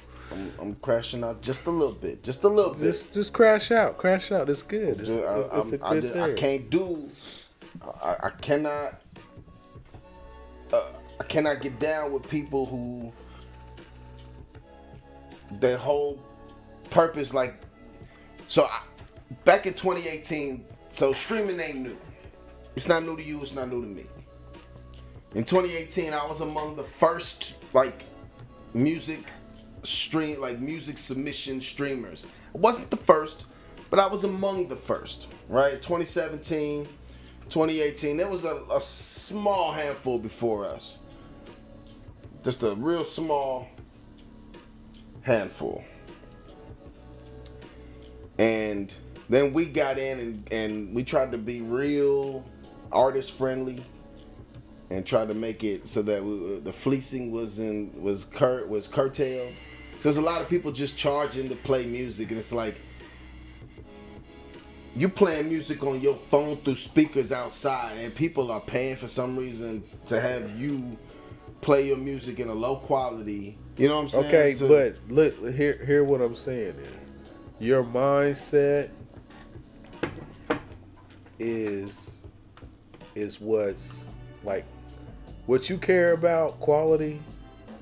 I'm crashing out just a little bit. Just a little bit.
Just crash out. It's good. It's a good thing.
I can't do. I cannot. I cannot get down with people who their whole purpose, like. So back in 2018, so streaming ain't new. It's not new to you. It's not new to me. In 2018, I was among the first music submission streamers. I wasn't the first, but I was among the first, right? 2017, 2018, there was a small handful before us. Just a real small handful. And then we got in and we tried to be real artist friendly and tried to make it so that the fleecing was curtailed. So there's a lot of people just charging to play music, and it's like you playing music on your phone through speakers outside, and people are paying for some reason to have you play your music in a low quality. You know what I'm saying?
Okay, but look, here what I'm saying is your mindset is what's like what you care about, quality.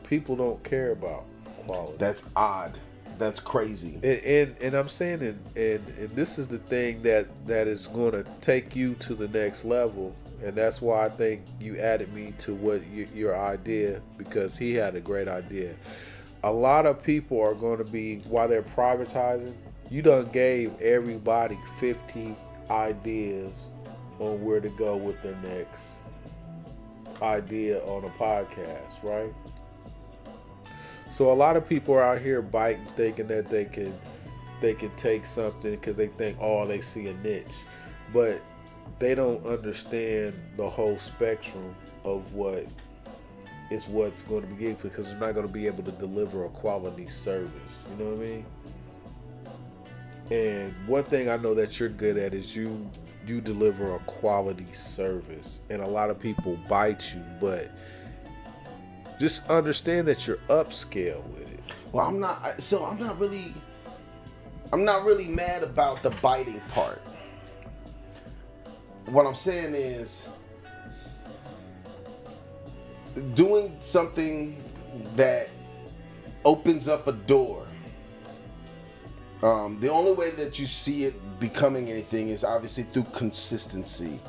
People don't care about quality.
That's odd. That's crazy.
And I'm saying and this is the thing that is going to take you to the next level, and that's why I think you added me to what your idea, because he had a great idea. A lot of people are going to be, while they're privatizing, you done gave everybody 50 ideas on where to go with their next idea on a podcast, right? So a lot of people are out here biting, thinking that they can take something because they think, oh, they see a niche, but they don't understand the whole spectrum of what's going to be, because they're not going to be able to deliver a quality service. You know what I mean? And one thing I know that you're good at is you deliver a quality service, and a lot of people bite you, but just understand that you're upscale with it.
Well, I'm not really mad about the biting part. What I'm saying is doing something that opens up a door. The only way that you see it becoming anything is obviously through consistency.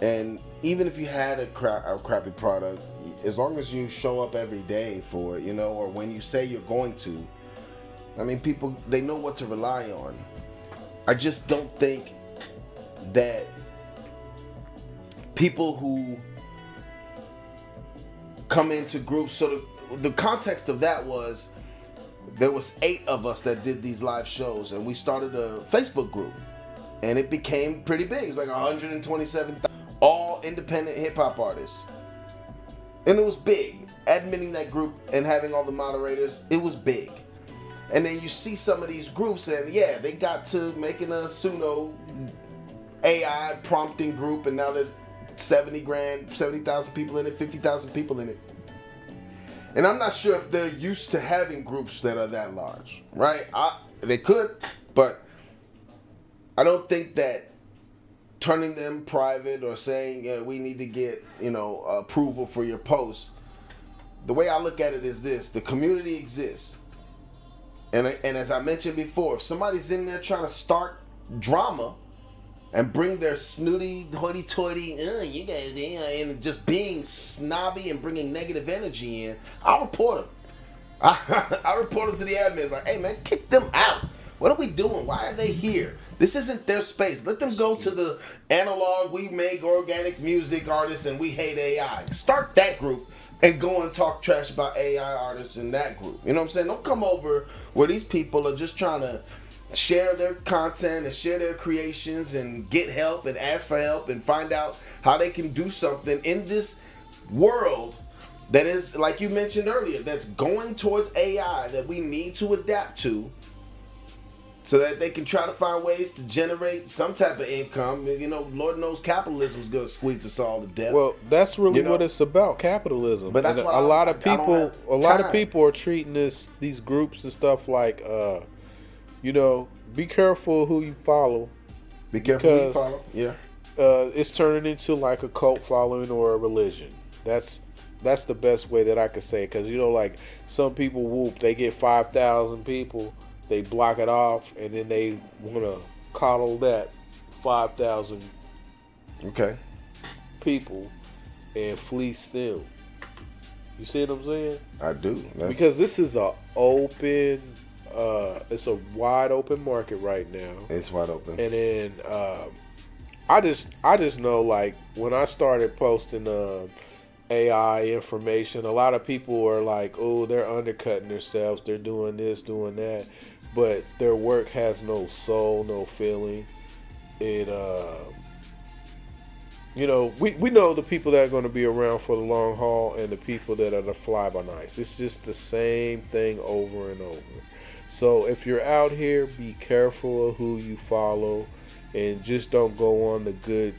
And even if you had a crappy product, as long as you show up every day for it, or when you say you're going to, I mean, people, they know what to rely on. I just don't think that people who come into groups, so the context of that was, there was 8 of us that did these live shows, and we started a Facebook group, and it became pretty big. It's like 127,000, all independent hip-hop artists. And it was big. Admitting that group and having all the moderators, it was big. And then you see some of these groups, and yeah, they got to making a Suno AI prompting group, and now there's 70,000 people in it, 50,000 people in it. And I'm not sure if they're used to having groups that are that large, right? They could, but I don't think that turning them private or saying, yeah, we need to get, approval for your post. The way I look at it is this: the community exists. And as I mentioned before, if somebody's in there trying to start drama and bring their snooty, hoity-toity, you guys, and just being snobby and bringing negative energy in, I'll report them. I report them to the admins, like, hey man, kick them out. What are we doing? Why are they here? This isn't their space. Let them go to the analog, we make organic music artists and we hate AI. Start that group and go and talk trash about AI artists in that group. You know what I'm saying? Don't come over where these people are just trying to share their content and share their creations and get help and ask for help and find out how they can do something in this world that is, like you mentioned earlier, that's going towards AI that we need to adapt to, so that they can try to find ways to generate some type of income. Lord knows capitalism is going to squeeze us all to death.
Well, that's really what it's about, capitalism.
But that's
and
what
a lot of people are treating these groups and stuff like, be careful who you follow.
Be careful who you follow. Yeah.
It's turning into like a cult following or a religion. That's the best way that I could say it, because like some people whoop, they get 5,000 people. They block it off, and then they want to coddle that 5,000 people and fleece them. You see what I'm saying?
I do.
Because this is a open it's a wide open market right now.
It's wide open.
And then I just know, like, when I started posting AI information, a lot of people are like, oh, they're undercutting themselves, they're doing this, doing that, but their work has no soul, no feeling. It you know, we know the people that are going to be around for the long haul and the people that are the fly by nights. It's just the same thing over and over. So if you're out here, be careful of who you follow, and just don't go on the good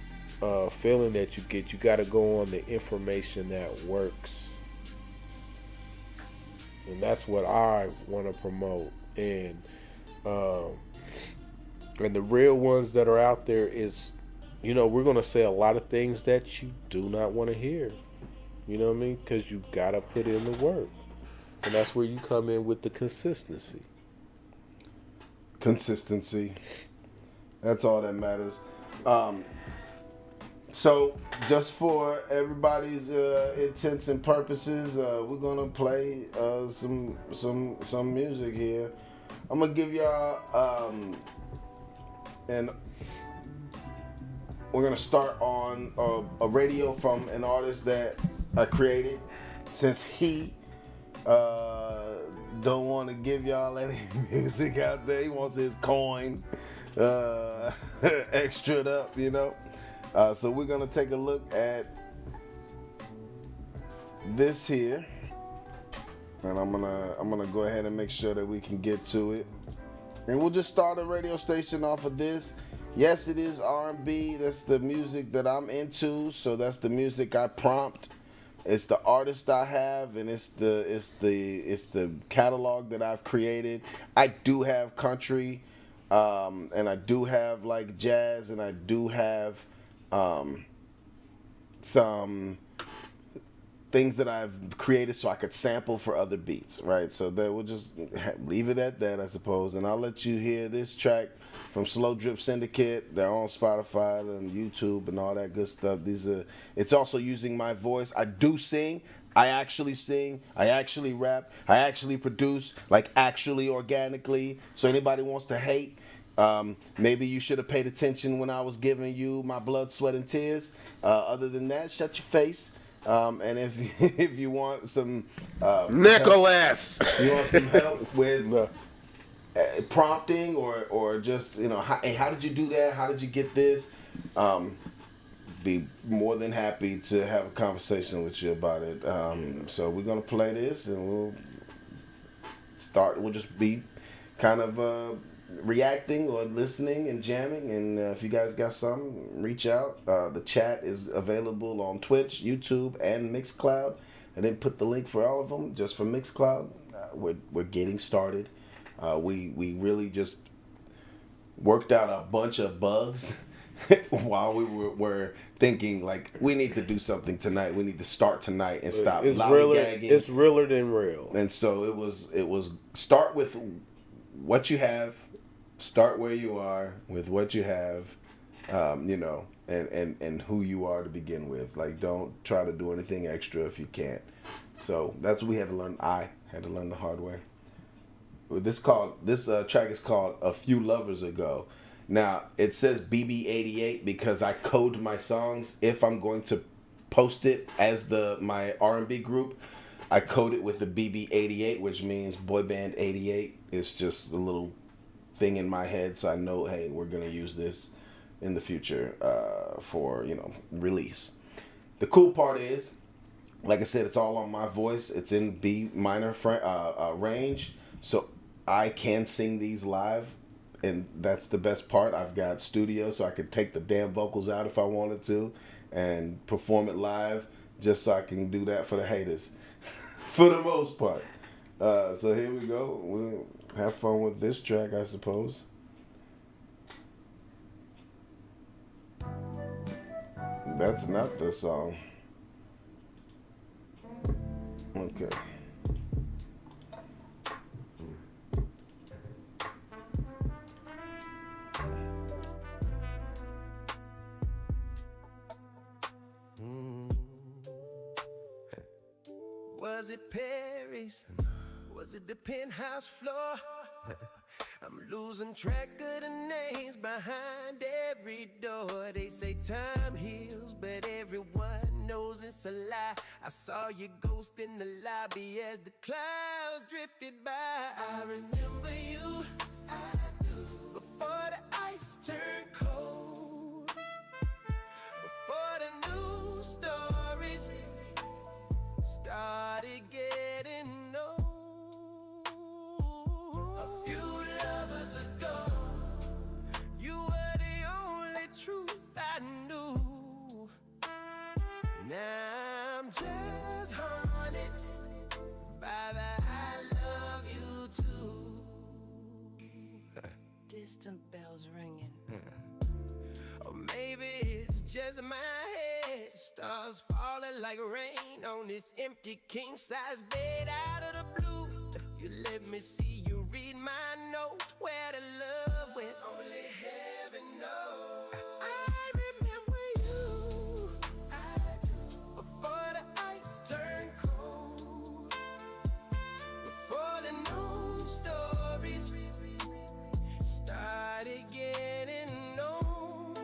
feeling that you get. You got to go on the information that works, and that's what I want to promote. And the real ones that are out there is, you know, we're going to say a lot of things that you do not want to hear. You know what I mean? Because you got to put in the work. And that's where you come in with the consistency.
Consistency. That's all that matters. So, just for everybody's intents and purposes, we're going to play some music here. I'm going to give y'all and we're gonna start on a radio from an artist that I created, since he don't want to give y'all any music out there. He wants his coin extra'd up, you know. So we're gonna take a look at this here, and I'm gonna go ahead and make sure that we can get to it, and we'll just start a radio station off of this. Yes, it is R&B. That's the music that I'm into, so that's the music I prompt. It's the artist I have, and it's the catalog that I've created. I do have country, and I do have like jazz, and I do have some things that I've created so I could sample for other beats, right? So that we'll just leave it at that, I suppose, and I'll let you hear this track from Slow Drip Syndicate. They're on Spotify and YouTube and all that good stuff. It's also using my voice. I do sing. I actually sing. I actually rap. I actually produce, like actually organically. So anybody wants to hate, maybe you should have paid attention when I was giving you my blood, sweat, and tears. Other than that, shut your face. And if you want some
Nicholas,
you want some help with prompting or just, you know, how did you do that? How did you get this? Be more than happy to have a conversation with you about it. So we're gonna play this, and we'll start. We'll just be kind of reacting or listening and jamming. And if you guys got something, reach out. The chat is available on Twitch, YouTube, and Mixcloud. I didn't put the link for all of them, just for Mixcloud. We're getting started. We really just worked out a bunch of bugs while we were thinking, like, we need to do something tonight. We need to start tonight and stop lollygagging.
It's realer than real.
And so it was start with what you have, start where you are with what you have, you know, and who you are to begin with. Like, don't try to do anything extra if you can't. So that's what we had to learn. I had to learn the hard way. This track is called "A Few Lovers Ago." Now it says BB88 because I code my songs. If I'm going to post it as my R&B group, I code it with the BB88, which means Boy Band 88. It's just a little thing in my head, so I know, hey, we're gonna use this in the future for, you know, release. The cool part is, like I said, it's all on my voice. It's in B minor range, so I can sing these live, and that's the best part. I've got studio, so I could take the damn vocals out if I wanted to and perform it live, just so I can do that for the haters for the most part. So here we go. We'll have fun with this track, I suppose. That's not the song. Okay.
Was it Paris? Was it the penthouse floor? I'm losing track of the names behind every door. They say time heals, but everyone knows it's a lie. I saw your ghost in the lobby as the clouds drifted by. I remember you, I do, before the ice turned cold, before the news stories started getting old. A few lovers ago, you were the only truth I knew. Now I'm just haunted by the I love you too.
Distant bells ringing.
Or maybe it's just my head. Stars falling like rain on this empty king-size bed out of the blue. You let me see you read my note. Where the love went, only heaven knows. I remember you, I do, before the ice turned cold, before the news stories started getting old.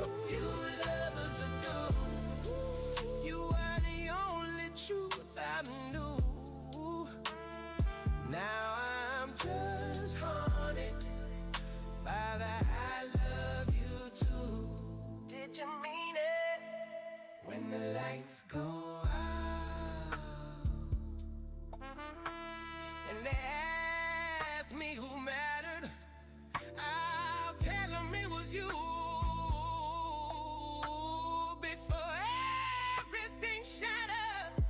A few lovers ago, you were the only truth I knew. Now I'm just haunted by the I love you too.
Did you mean it?
When the lights go out and they ask me who mattered, I'll tell them it was you. Before everything shattered,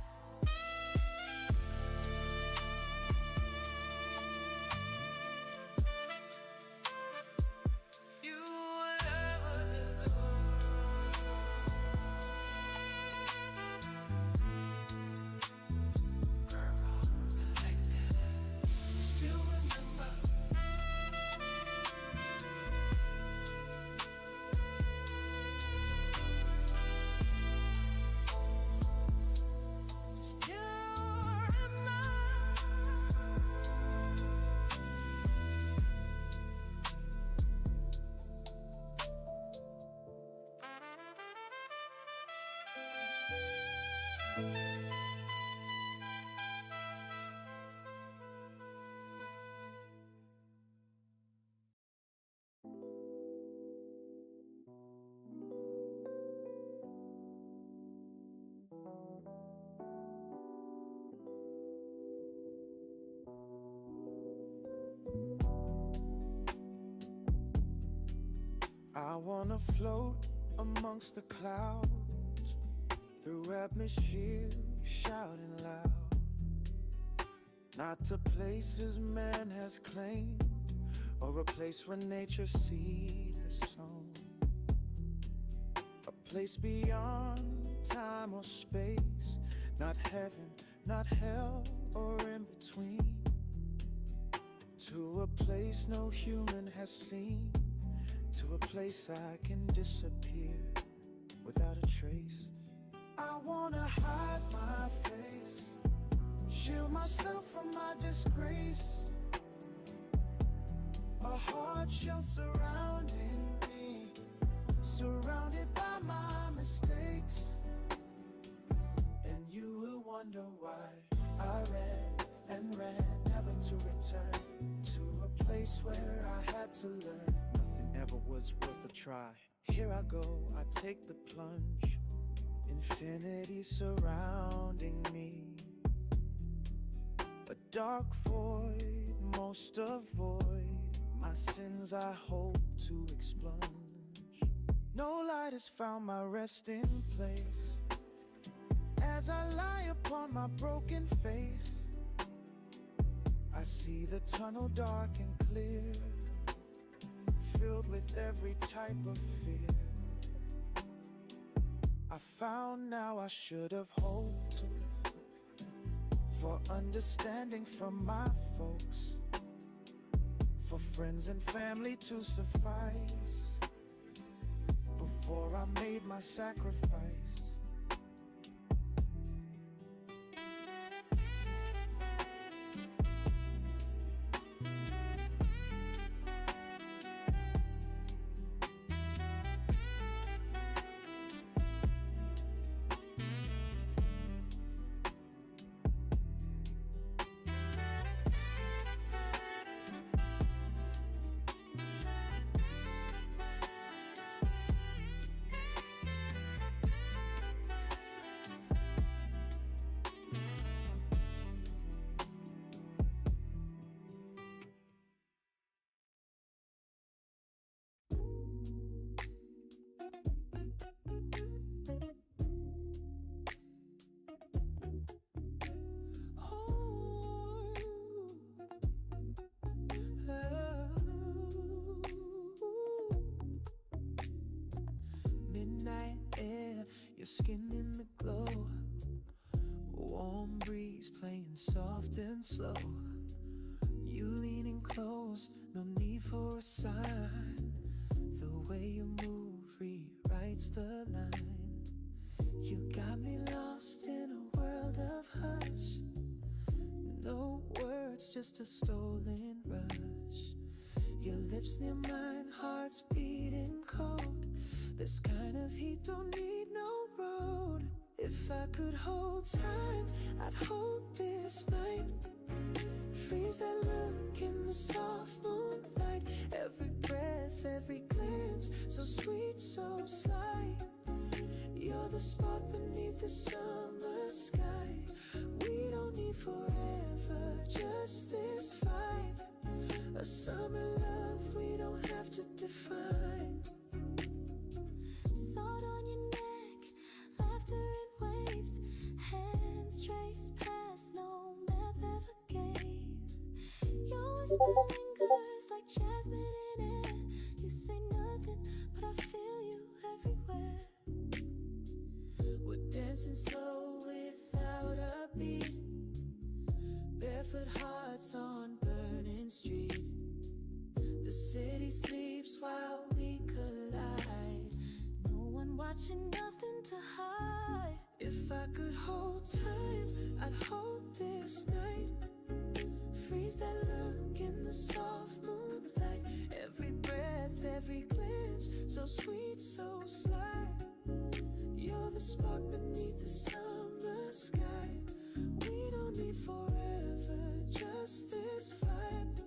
you were lovers ago. Girl, like that. Still remember. Still I wanna float amongst the clouds, through atmosphere shouting loud, not to places man has claimed, or a place where nature's seed has sown. A place beyond time or space, not heaven, not hell, or in between. To a place no human has seen, to a place I can disappear without a trace. I wanna hide my face, shield myself from my disgrace. A hard shell surrounding me, surrounded by my mistakes. And you will wonder why I ran and ran, never to return to a place where I had to learn nothing ever was worth a try. Here I go, I take the plunge, infinity surrounding me. A dark void, most avoid my sins I hope to expunge. No light has found my resting place. As I lie upon my broken face, I see the tunnel dark and clear, filled with every type of fear. I found now I should have hoped for understanding from my folks, for friends and family to suffice, before I made my sacrifice. midnight air, your skin in the glow. Warm breeze playing soft and slow. You leaning close, no need for a sign. The way you move rewrites the line. You got me lost in a world of hush. No words, just a stolen rush. Your lips near mine, hearts beating cold. This kind of heat don't need no road. If I could hold time, I'd hold this night. Freeze that look in the soft moonlight. Every breath, every glance, so sweet, so sly. You're the spark beneath the summer sky. We don't need forever, just this vibe. A summer love we don't have to define.
Salt on your neck, laughter in waves. Hands trace past no map ever gave. Your whisper lingers like jasmine in air. You say nothing, but I feel you everywhere.
We're dancing slow without a beat. Barefoot hearts on burning street. The city sleeps while we collide.
No one watching, nothing to hide.
If I could hold time, I'd hold this night. Freeze that look in the soft moonlight. Every breath, every glance, so sweet, so sly. You're the spark beneath the summer sky. We don't need forever, just this vibe.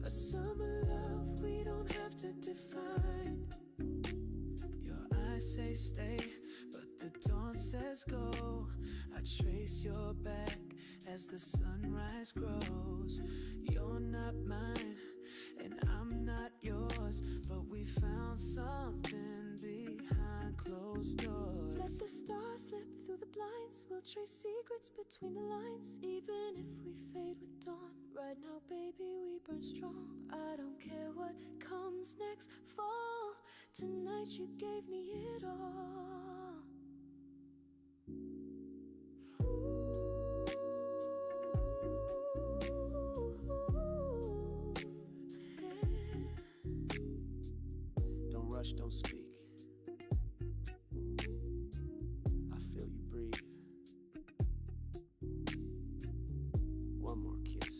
A summer love we don't have to define. Your eyes say stay, but the dawn says go. I trace your back as the sunrise grows. You're not mine, and I'm not yours, but we found something behind closed doors.
Let the stars slip through the blinds. We'll trace secrets between the lines. Even if we fade with dawn. Right now, baby, we burn strong. I don't care what comes next fall. Tonight you gave me it all. Ooh, yeah.
Don't rush, don't speak. I feel you breathe. One more kiss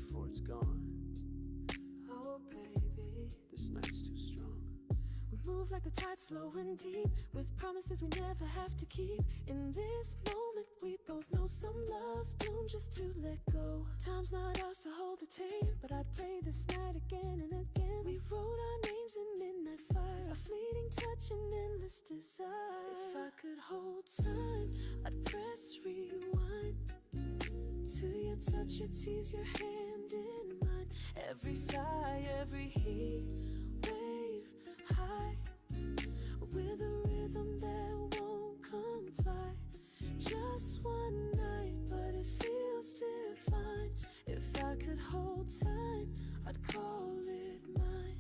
before it's gone. Oh, baby, this night's too strong.
We move like the tide, slow and deep, with promises we never have to keep. In this moment, we both know some loves bloom just to let go. Time's not ours to hold or tame, but I'd play this night again and again. We wrote our names in midnight fire, a fleeting touch and endless desire.
If I could hold time,
I'd press rewind to your touch, your tease, your hand in mine. Every sigh, every heat wave high, with a rhythm that won't comply. Just one night, but it feels divine. If I could hold time, I'd call it mine.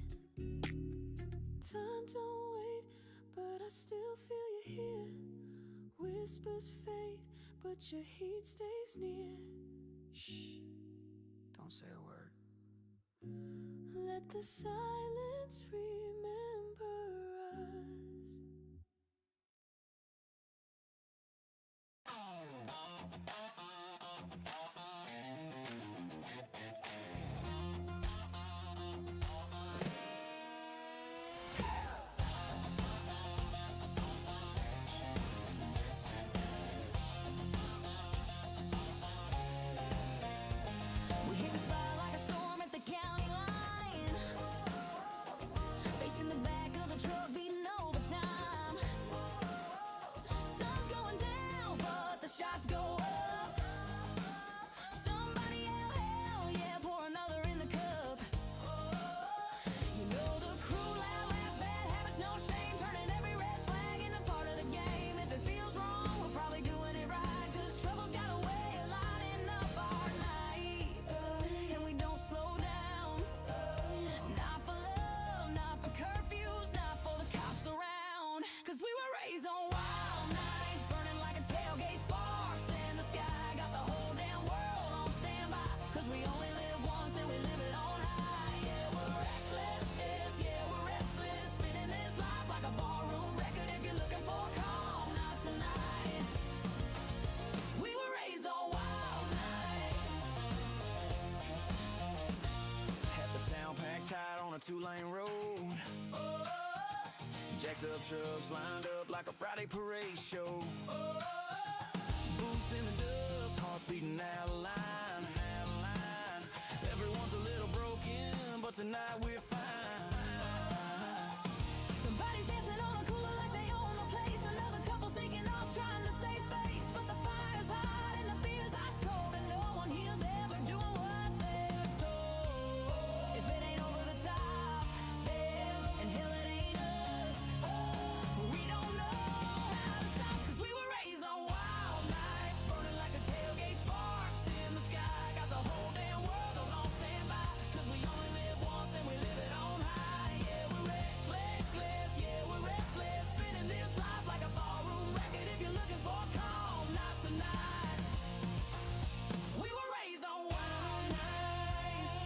Time don't wait, but I still feel you here. Whispers fade, but your heat stays near.
shh, don't say a word.
Let the silence remember us.
We hit the spot like a storm at the county line, facing the
Jacked up trucks lined up like a Friday parade show. Boots in the dust, hearts beating out of line. Everyone's a little broken, but tonight we're fine.
Somebody's dancing on a cooler like they own the place. Another couple sneaking off trying to save face. But the fire's hot and the beer's ice cold, and no one here's ever doing what they're told. If it ain't over the top, them, and hell it ain't us. We don't know how to stop, 'cause we were raised on wild nights, burning like a tailgate, sparks in the sky. Got the whole damn world on standby, 'cause we only live once and we live it on high. Yeah, we're reckless, yeah, we're restless, spinning this life like a ballroom record. If you're looking for calm, not tonight. We were raised on wild nights.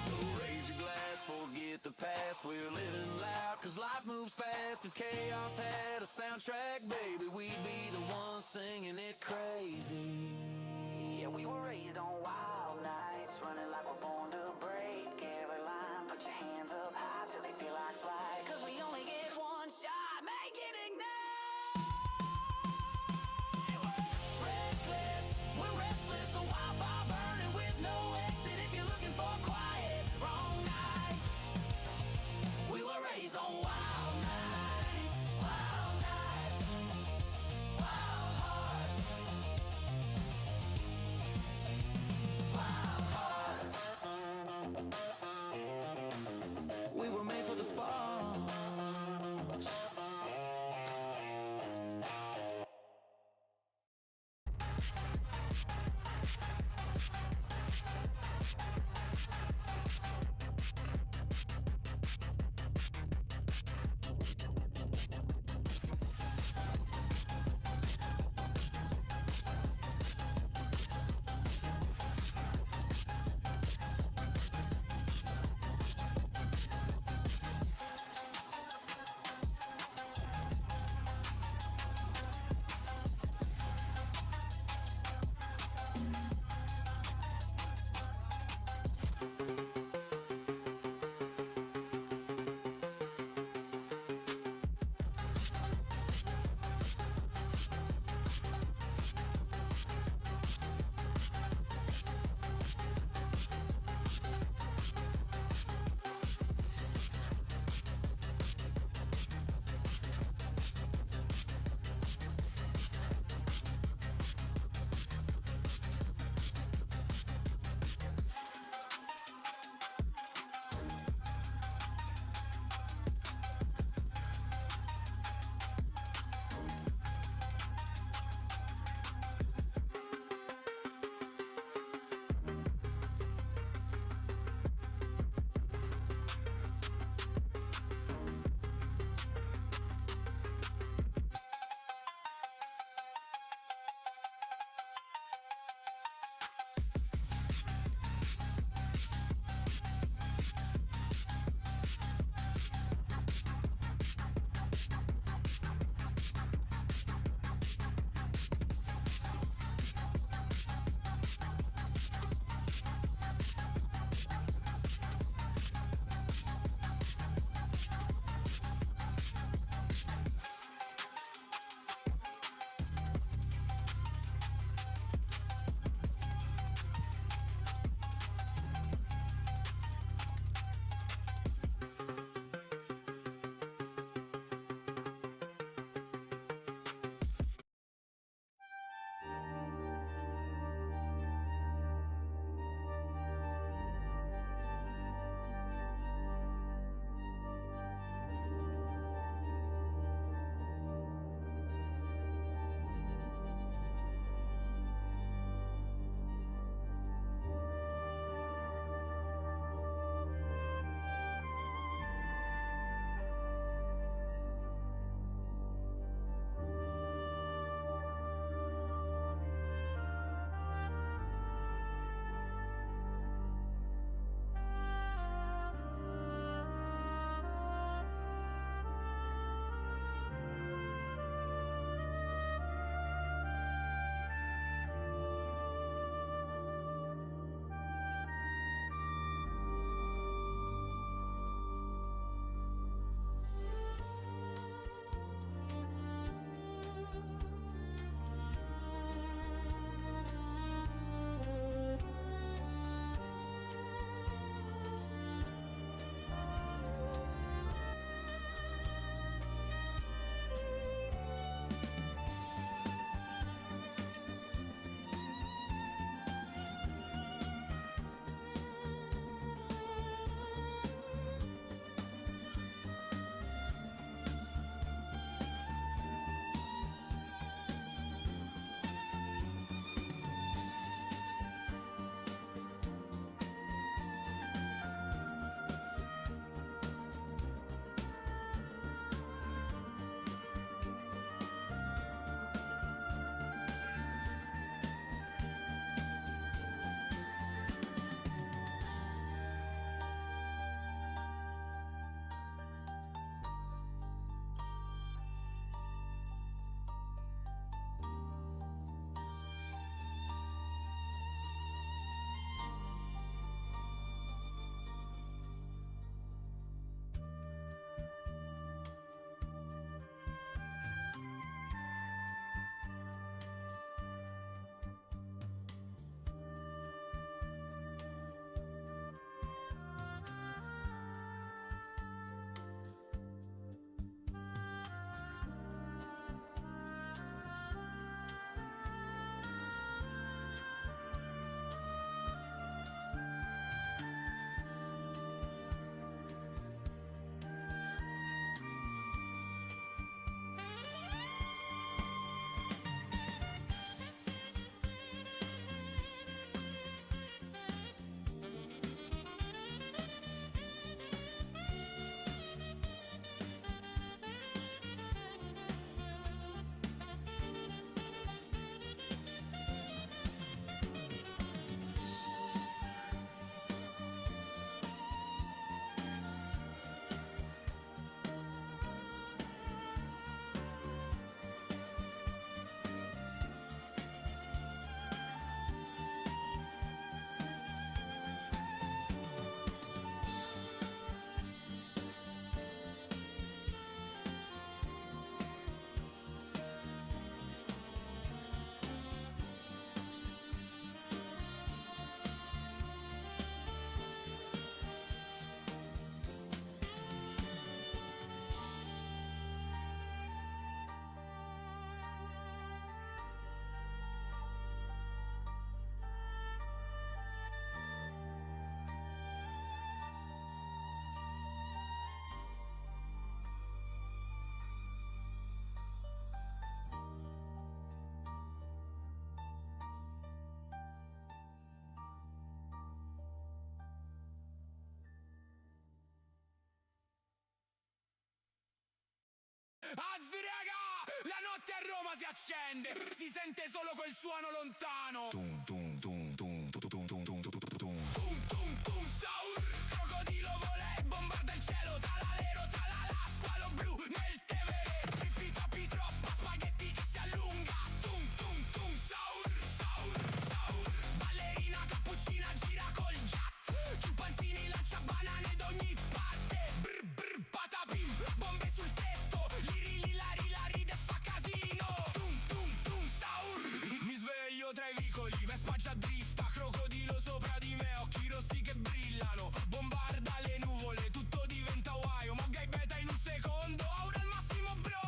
So raise your glass, forget the past. We're living loud, 'cause life moves fast. If chaos had a soundtrack, baby, we'd be the ones singing it crazy. Yeah, we were raised on wild nights, running like we're born to break every line. Put your hands up high till they feel like flight, 'cause we only get one shot, make it ignite. We're reckless, we're restless, a wildfire burning with no exit. If you're looking for quiet, wrong night. We were raised on wild nights, wild hearts.
Azzi raga, la notte a Roma si accende, si sente solo quel suono lontano. Tum tum tum tum tum tum tum tum tum tum tum tum tum Saur, crocodilo vola e bombarda il cielo, talalero talala, squalo blu nel Tevere, trippi troppi troppa, spaghetti che si allunga. Tum tum tum Saur, Saur, Saur, ballerina cappuccina gira col gat, chimpanzini lancia banane d'ogni parte. Brr brr patapim, bombe sul tetto, liri lilari la ride fa casino. Tum tum tum Saur, mi sveglio tra i vicoli, Vespa già drifta, crocodilo sopra di me, occhi rossi che brillano, bombarda le nuvole, tutto diventa Ohio, mogga i beta in un secondo, ora al massimo bro.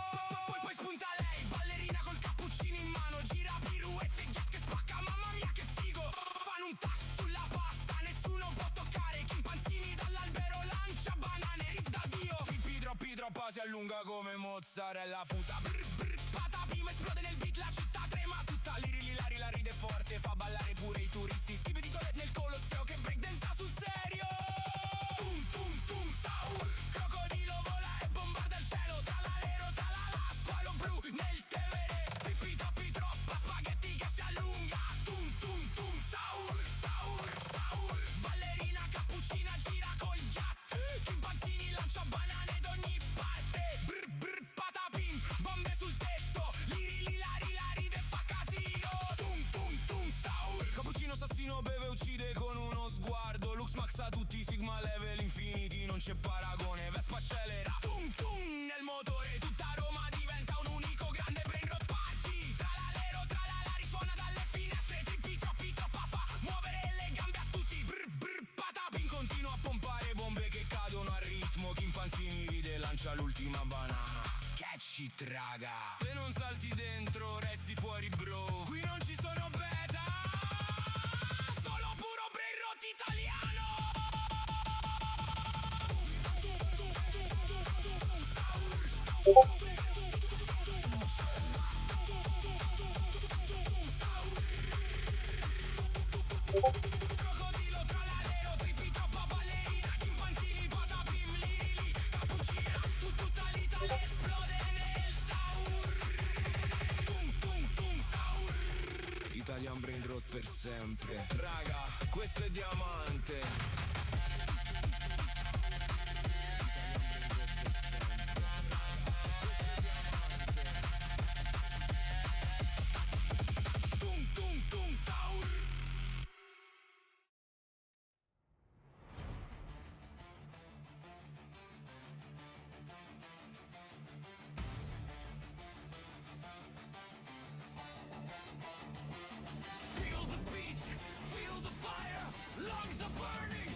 Poi spunta lei, ballerina col cappuccino in mano, gira pirouette, ghiaccia che spacca, mamma mia che figo. Fanno un tac sulla pasta, nessuno può toccare, chimpanzini dall'albero lancia banane, ris da Dio. Trippi troppi troppa si allunga come mozzarella fusa. Brr brr patapim, esplode nel beat, la città trema tutta, liri lilari la ride forte, fa ballare pure i turisti, schive di Colette nel Colosseo che breakdanza sul serio. Tum tum tum Saur, crocodilo vola e bombarda il cielo, talalero talala, squalo blu nel Tevere, trippi troppi troppa, spaghetti che si allunga. Tum tum tum Saur, Saur, Saur, ballerina cappuccina gira col gat, chimpanzini lancia banane d'ogni parte. Brr brr patapim, bombe sul tetto, liri lilari la ride fa casino. Tum tum tum Saur, cappuccino assassino beve uccide con uno sguardo, Lux Max a tutti, Sigma level infiniti, non c'è paragone, Vespa accelera. Tum tum nel motore, tutta Roma diventa un unico grande brain rot party. Tralalero tralala risuona dalle finestre, trippi troppi troppa fa muovere le gambe a tutti. Brr brr patapim, continua a pompare bombe che cadono a ritmo, chimpanzini ride lancia l'ultima banana. Catch it raga, se non salti dentro resti fuori bro, qui non ci sono beta, solo puro brain rot italiano. Crocodilo tralalero, trippi troppa ballerina, chimpanzini patapim, liri cappuccina, tutta l'Italia esplode nel Saur. Tum tum tum Saur, Italian brain rot per sempre. Raga, questo è diamante. Tum tum tum Saur. Feel the beat, feel the fire, lungs are burning,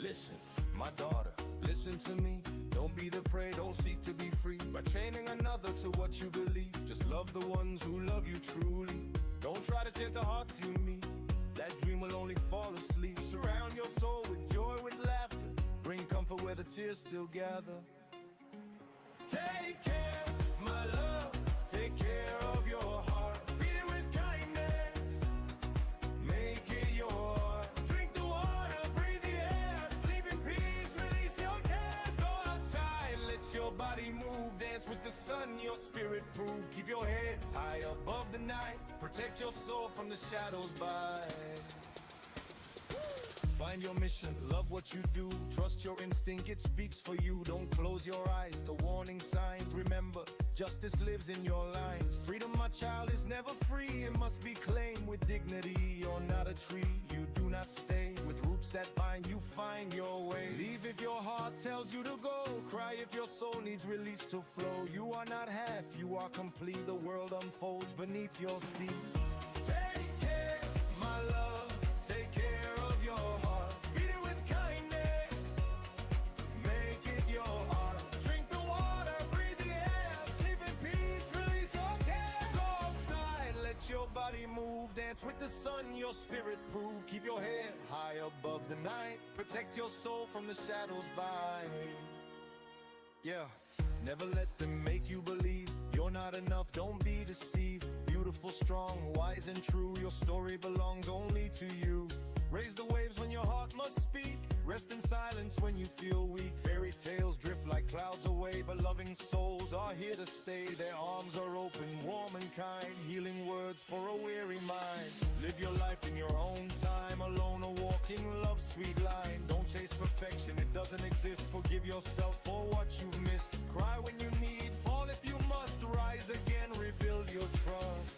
Listen, my daughter, listen to me. Don't be the prey, don't seek to be free by chaining another to what you believe. Just love the ones who love you truly. Don't try to change the hearts you meet. That dream will only fall asleep. Surround your soul with joy, with laughter. Bring comfort where the tears still gather. Take care, my love. Take care of your heart. Feed it with kindness. Make it yours. Drink the water, breathe the air. Sleep in peace, release your cares. Go outside, let your body move. Dance with the sun, your spirit prove. Keep your head high above the night. Protect your soul from the shadows by. Find your mission, love what you do. Trust your instinct, it speaks for you. Don't close your eyes to warning signs. Remember, justice lives in your lines. Freedom, my child, is never free. It must be claimed with dignity. You're not a tree, you do not stay. With roots that bind, you find your way. Leave if your heart tells you to go. Cry if your soul needs release to flow. You are not half, you are complete. The world unfolds beneath your feet. Take care, my love. Take care of your heart. Feed it with kindness. Make it your art. Drink the water, breathe the air. Sleep in peace, release your cares. Go outside, let your body move. Dance with the sun, your spirit prove. Keep your head high above the night. Protect your soul from the shadows by. Yeah, never let them make you believe you're not enough, don't be deceived. Beautiful, strong, wise and true. Your story belongs only to you. Raise the waves when your heart must speak. Rest in silence when you feel weak. Fairy tales drift like clouds away, but loving souls are here to stay. Their arms are open, warm and kind. Healing words for a weary mind. Live your life in your own time. Alone or walking, love sweet line. Don't chase perfection, it doesn't exist. Forgive yourself for what you've missed. Cry when you need, fall if you must. Rise again, rebuild your trust.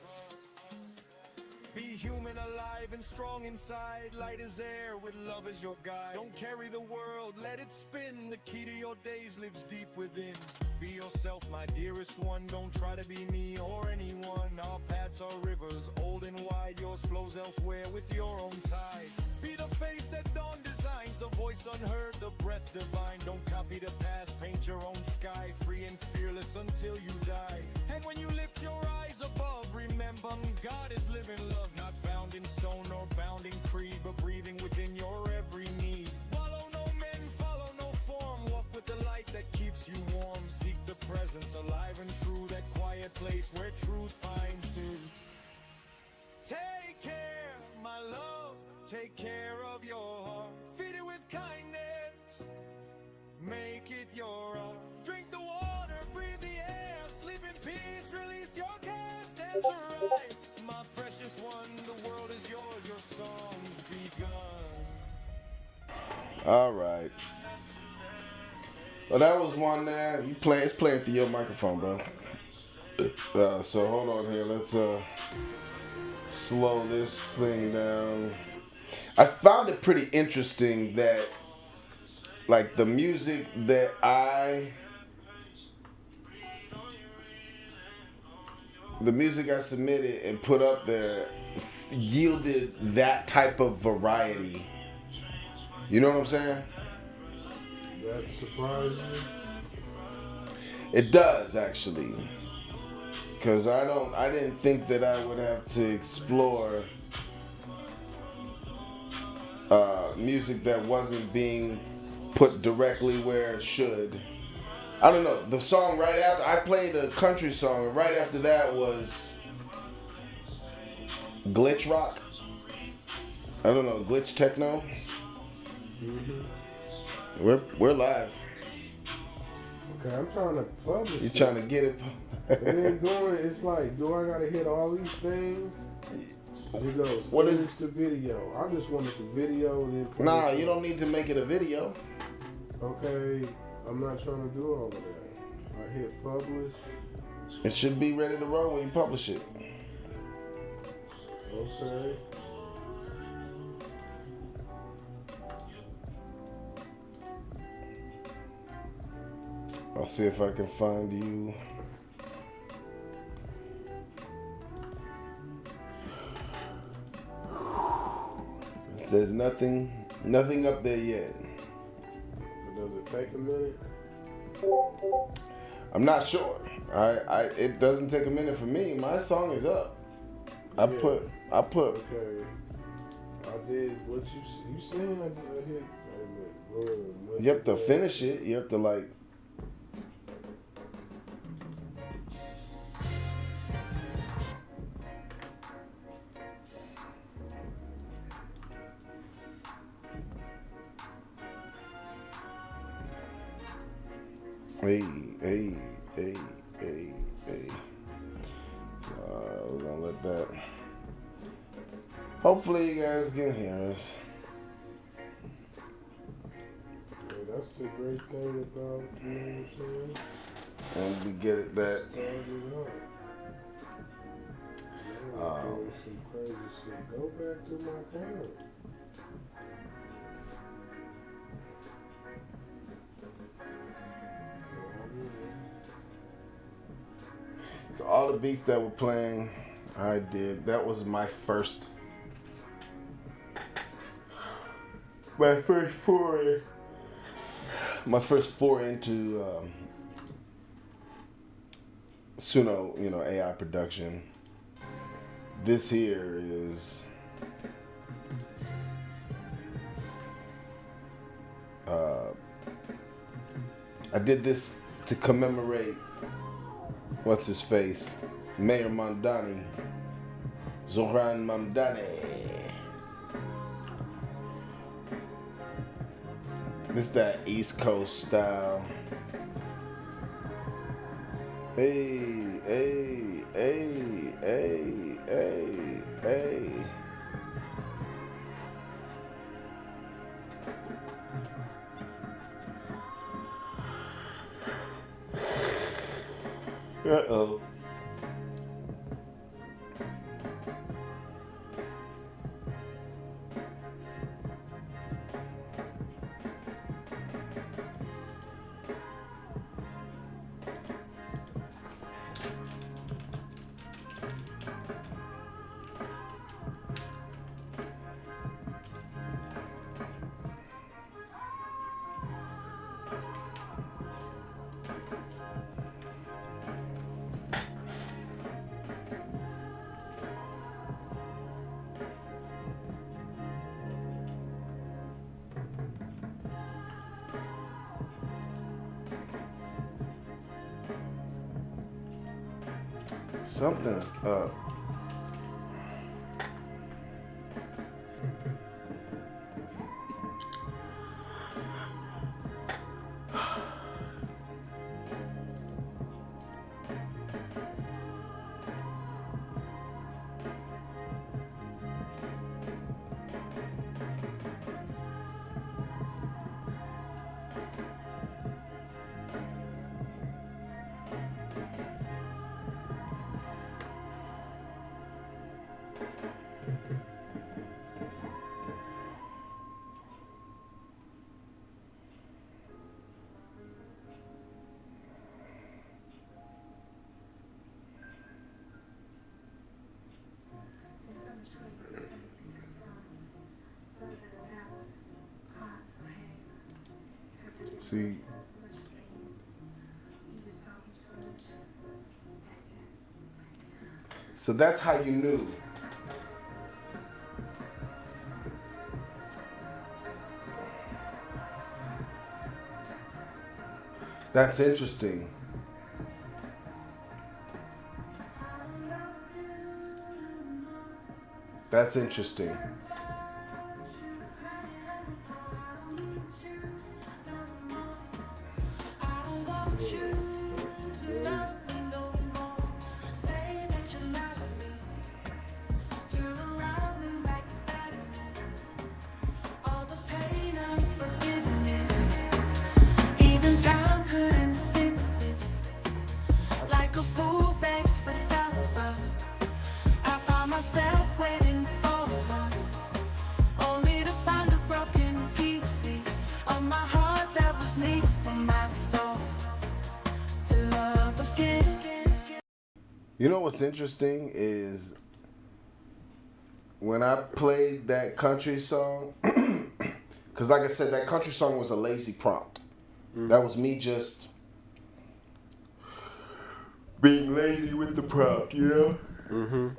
Be human, alive and strong inside. Light as air, with love as your guide. Don't carry the world, let it spin. The key to your days lives deep within. Be yourself, my dearest one. Don't try to be me or anyone. Our paths are rivers, old and wide. Yours flows elsewhere with your own tide. Be the face that dawn designs, the voice unheard, the breath divine. Don't copy the past, paint your own sky. Free and fearless until you die. And when you lift your eyes above, remember God is living love, not found in stone or bound in creed, but breathing within your every need. Follow no men, follow no form. Walk with the light that keeps you warm. Seek the presence, alive and true. That quiet place where truth finds you. Take care, my love. Take care of your heart. Feed it with kindness. Make it your own. Drink the water, breathe the air. Sleep in peace, release your cares. Dance right, my precious one. The world is yours, your song's begun.
All right. Well, that was one there. It's playing through your microphone, bro. So hold on here. Let's slow this thing down. I found it pretty interesting that, like, the music that I submitted and put up there yielded that type of variety. You know what I'm saying?
That surprised you?
It does, actually. Because I didn't think that I would have to explore music that wasn't being put directly where it should. I don't know. The song right after, I played a country song, and right after that was glitch rock. I don't know, glitch techno.
Mm-hmm.
We're live.
Okay, I'm trying to publish.
You trying to get it?
It ain't going. It's like, do I gotta hit all these things? He goes,
What is
finish the video? I just wanted the video. Then
Nah, you don't need to make it a video.
Okay, I'm not trying to do all of that. I hit publish.
It should be ready to roll when you publish it.
Okay.
I'll see if I can find you. It says nothing up there yet.
Does it take a minute?
I'm not sure. It doesn't take a minute for me. My song is up. I
Yeah.
put.
Okay. I did what you saying. I hit.
You have to finish it. You have to like. Hey, hey, hey, hey, hey. We're gonna let that. Hopefully, you guys can hear us.
Yeah, that's the great thing about, you know what I'm saying?
And we get it that.
Doing some crazy shit. Go back to my account.
So all the beats that we're playing, I did. That was my first foray. My first foray into Suno, AI production. This here is I did this to commemorate what's his face, Mayor Mamdani, Zohran Mamdani. This that East Coast style. Hey, hey, hey, hey, hey, hey. Uh-oh. Something's up. See, so that's how you knew. That's interesting. That's interesting. You know what's interesting is when I played that country song, because like I said, that country song was a lazy prompt. That was me just being lazy with the prompt, you know?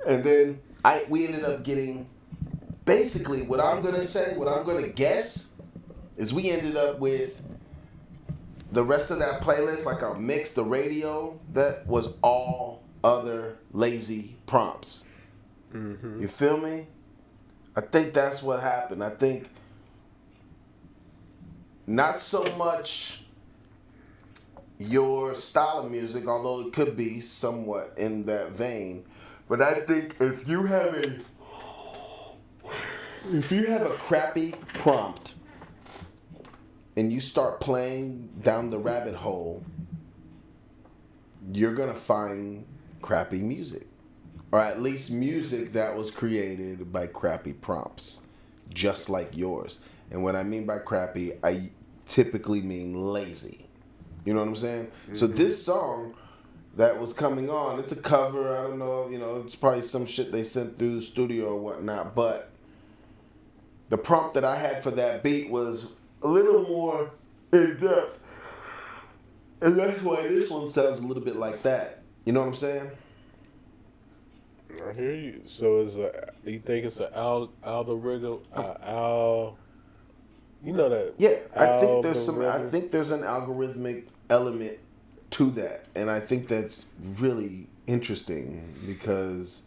And then we ended up getting, basically what I'm going to guess is we ended up with the rest of that playlist, like a mix, the radio, that was all other lazy prompts. You feel me? I think that's what happened. I think not so much your style of music, although it could be somewhat in that vein, but I think if you have a crappy prompt and you start playing down the rabbit hole, you're gonna find crappy music. Or at least music that was created by crappy prompts, just like yours. And what I mean by crappy, I typically mean lazy. You know what I'm saying? So this song that was coming on, it's a cover. I don't know, it's probably some shit they sent through the studio or whatnot. But the prompt that I had for that beat was a little more in depth. And that's why this one sounds a little bit like that. You know what I'm saying?
I hear you. So you think it's an algorithm? You know that?
Yeah, I think there's an algorithmic element to that, and I think that's really interesting because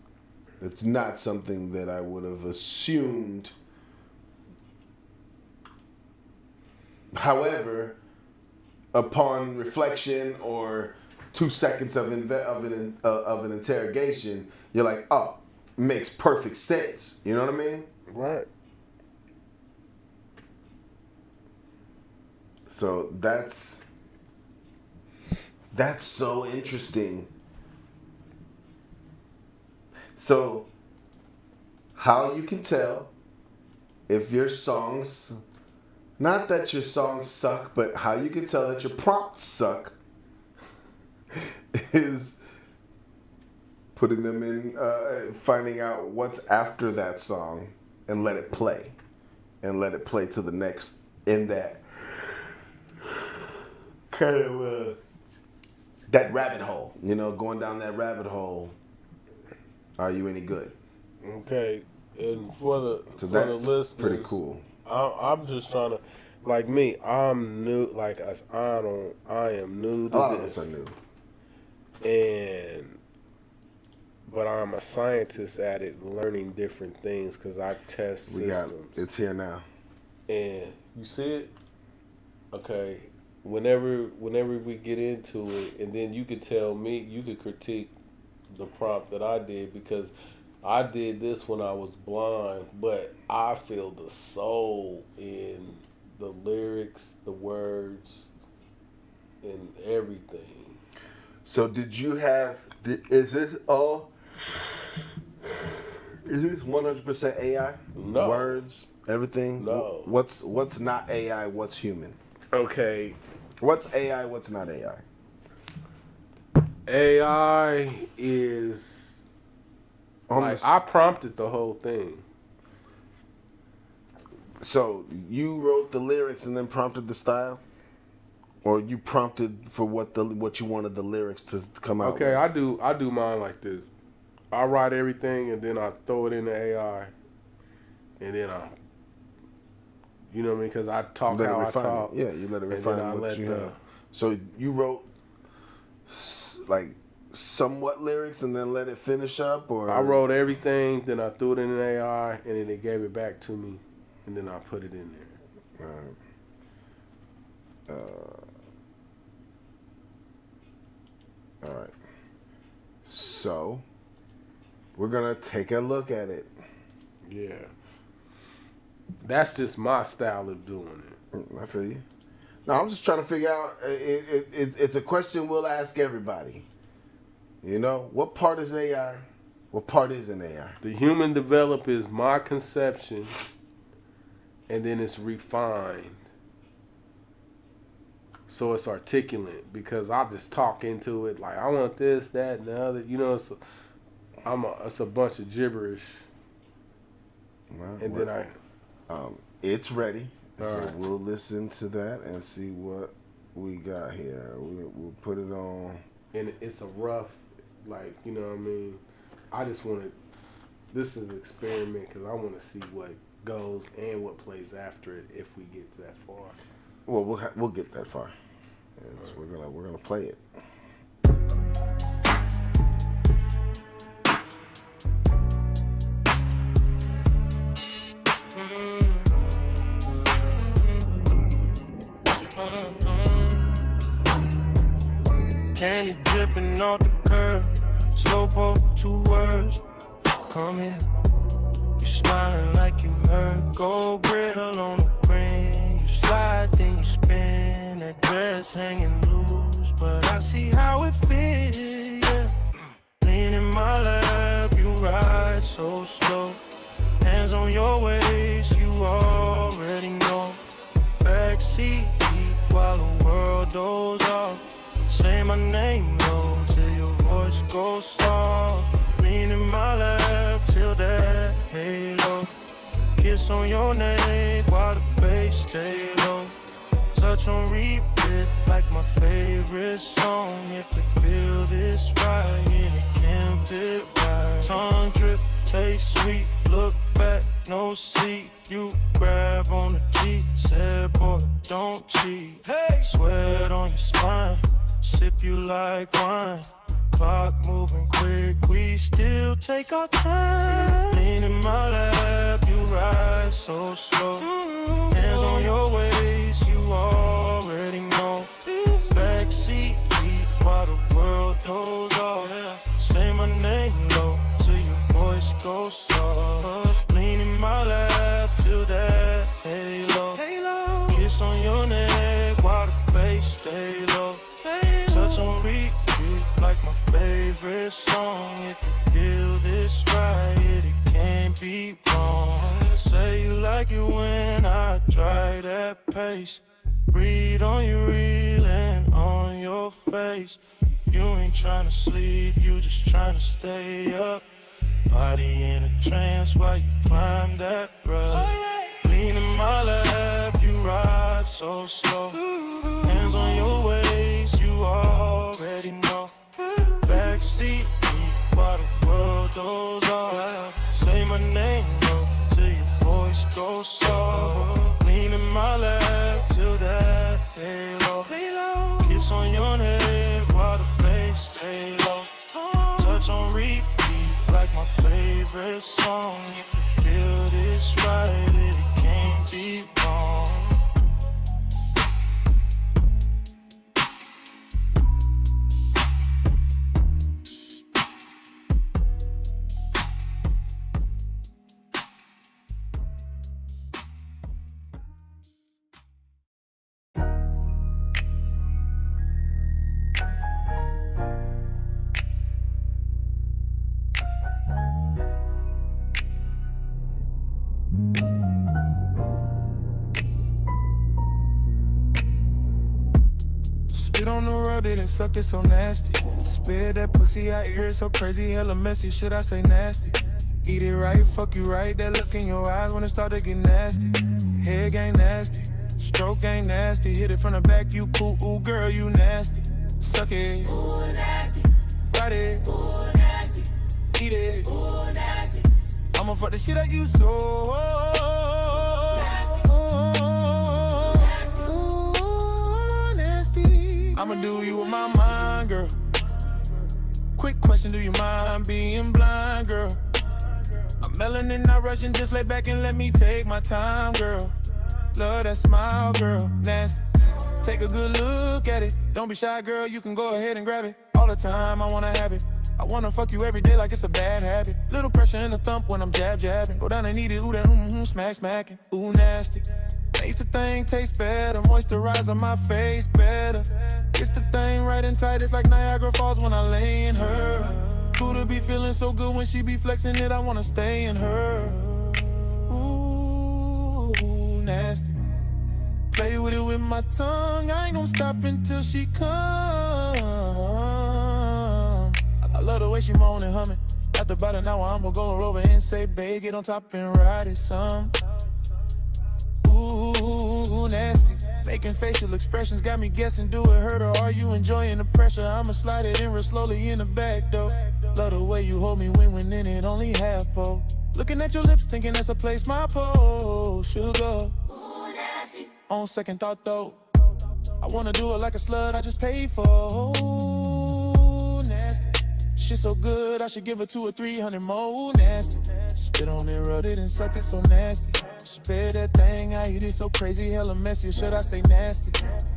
it's not something that I would have assumed. However, upon reflection or 2 seconds of an interrogation, you're like, oh, makes perfect sense. You know what I mean?
Right.
So that's so interesting. So how you can tell if your songs, not that your songs suck, but how you can tell that your prompts suck is putting them in, finding out what's after that song and let it play to the next in that kind of that rabbit hole, going down that rabbit hole. Are you any good?
Okay, and for the listeners,
pretty cool.
I'm just trying to, like me, I'm new. Like I am new to
A lot
this.
of us are new.
But I'm a scientist at it, learning different things because I test systems.
It's here now.
And you see it? Okay. Whenever we get into it, and then you could tell me, you could critique the prompt that I did because I did this when I was blind, but I feel the soul in the lyrics, the words, and everything.
So is this 100% AI?
No.
Words, everything?
No.
What's not AI, what's human?
Okay.
What's AI, what's not AI?
AI is I prompted the whole thing.
So you wrote the lyrics and then prompted the style? Or you prompted for what you wanted the lyrics to come out
Okay,
with?
I do mine like this. I write everything and then I throw it in the AI, and then you know what I mean? Because I talk how I talk.
Yeah, you let it refine what you have. So you wrote like somewhat lyrics and then let it finish up, or
I wrote everything, then I threw it in the AI, and then it gave it back to me, and then I put it in there.
All right. So we're gonna take a look at it.
Yeah. That's just my style of doing it.
I feel you. No, I'm just trying to figure out. It's a question we'll ask everybody. What part is AI? What part isn't AI?
The human develop is my conception, and then it's refined. So it's articulate because I just talk into it like I want this, that, and the other. It's a bunch of gibberish. And then
it's ready.
All
So
right.
we'll listen to that and see what we got here. We'll put it on.
And it's a rough, like, you know what I mean? I just want to, this is an experiment because I want to see what goes and what plays after it if we get that far.
Well, we'll get that far. Yes, we're gonna play it.
Candy dripping off the curb. Slow poke, 2 words. Come here. You smiling like you heard. Gold grill on the green. You slide, then you spin. That dress hanging loose, but I see how it fits. Yeah. Lean in my lap, you ride so slow. Hands on your waist, you already know. Backseat while the world doze off. Say my name low till your voice goes soft. Lean in my lap till that halo. Kiss on your neck while the bass stay low. Touch on repeat like my favorite song. If it feel this right, and it can't be right. Tongue drip, taste sweet, look back, no seat. You grab on the G, said boy, don't cheat. Hey, sweat on your spine. Sip you like wine. Clock moving quick, we still take our time. Lean in my lap, you ride so slow. Hands on your waist, you already know. Backseat deep while the world goes off. Say my name low till your voice goes soft. Lean in my lap till that halo. Kiss on your neck while the bass stay low. Touch on repeat like my favorite song. If you feel this right, it can't be wrong. Say you like it when I try that pace. Breathe on your reel and on your face. You ain't tryna sleep, you just tryna stay up. Body in a trance while you climb that rug. Lean in my lap, you ride so slow. Hands on your waist, you already know. Backseat deep while the world goes off. Say my name low till your voice goes soft. Lean in my lap till that halo. Kiss on your neck while the bass stay low. Touch on repeat like my favorite song. If you feel this right, it can't be wrong. Spit on the road, didn't suck it so nasty. Spit that pussy out here so crazy, hella messy, should I say nasty? Eat it right, fuck you right, that look in your eyes when it start to get nasty. Head game nasty, stroke game nasty, hit it from the back, you cool, ooh girl, you nasty. Suck it, ooh nasty, ride it, ooh nasty, eat it, ooh nasty. I'ma fuck the shit out you so nasty. I'ma do you with my mind, girl. Quick question, do you mind being blind, girl? I'm melanin, not rushing, just lay back and let me take my time, girl. Love that smile, girl, nasty. Take a good look at it. Don't be shy, girl, you can go ahead and grab it. All the time, I wanna have it. I wanna fuck you every day like it's a bad habit. Little pressure in the thump when I'm jabbing. Go down and eat it, ooh that smacking. Ooh nasty. Makes the thing taste better, moisturize on my face better. It's the thing right and tight, it's like Niagara Falls when I lay in her. Who to be feeling so good when she be flexing it, I wanna stay in her. Ooh, nasty. Play with it with my tongue, I ain't gon' stop until she come. I love the way she moan and humming. After about an hour, I'ma go over and say, babe, get on top and ride it some. Ooh, nasty. Making facial expressions got me guessing, do it hurt or are you enjoying the pressure? I'ma slide it in real slowly in the back though. Love the way you hold me when in it only half pole. Looking at your lips, thinking that's a place my pole should go. On second thought though, I wanna do it like a slut I just paid for. Ooh, nasty. Shit so good, I should give it 2 or 300 more. Nasty. Spit on it, rub it and suck it so nasty. Spit that thing, I eat it so crazy, hella messy, or should I say nasty?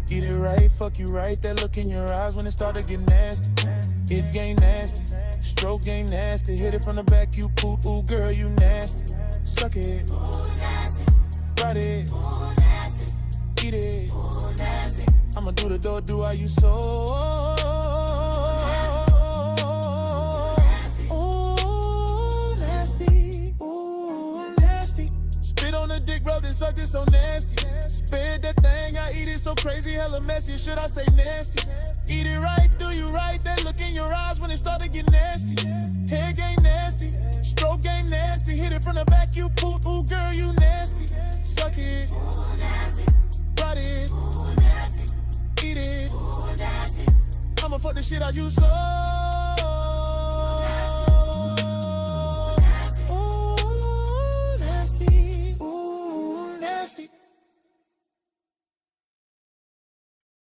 Eat it right, fuck you right, that look in your eyes when it start to get nasty. It game nasty, stroke game nasty, hit it from the back, you poop, ooh girl, you nasty. Suck it, ride it, eat it. I'ma do the door, do I you so? Ooh, nasty, ooh, nasty. Spit on the dick, rub it, suck it so nasty. Spit that thing, I eat it so crazy, hella messy, should I say nasty? Eat it right, do you right, that look in your eyes when it start to get nasty. Head game nasty, stroke game nasty, hit it from the back, you poop, ooh girl, you nasty. Suck it, ride it, eat it. I'ma fuck the shit out you so. Ooh, nasty, ooh, nasty.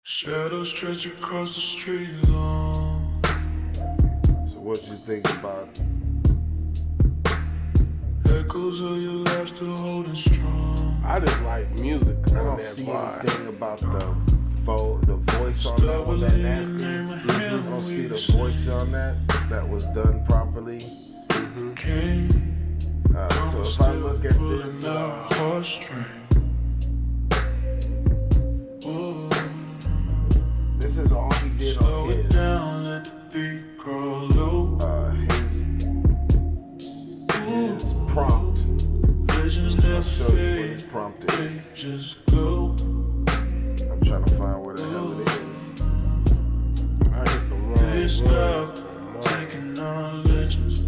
Shadows stretch across the street long.
So what you think about
Echoes of your life still holding strong.
I just like music
I
on
don't
that
see
vibe.
anything about the voice on that one, that nasty. I don't see the voice on that was done properly.
King,
So if I look at this,
heartstring.
this is all he did
Slow
on
it
his.
down, let the beat grow low.
His prompt.
Visions
I'll
never
show you what
fade,
his prompt
they
is.
just glow.
I'm trying to find where the hell it is.
I hit the
They
wrong
stop
one.
taking our legends.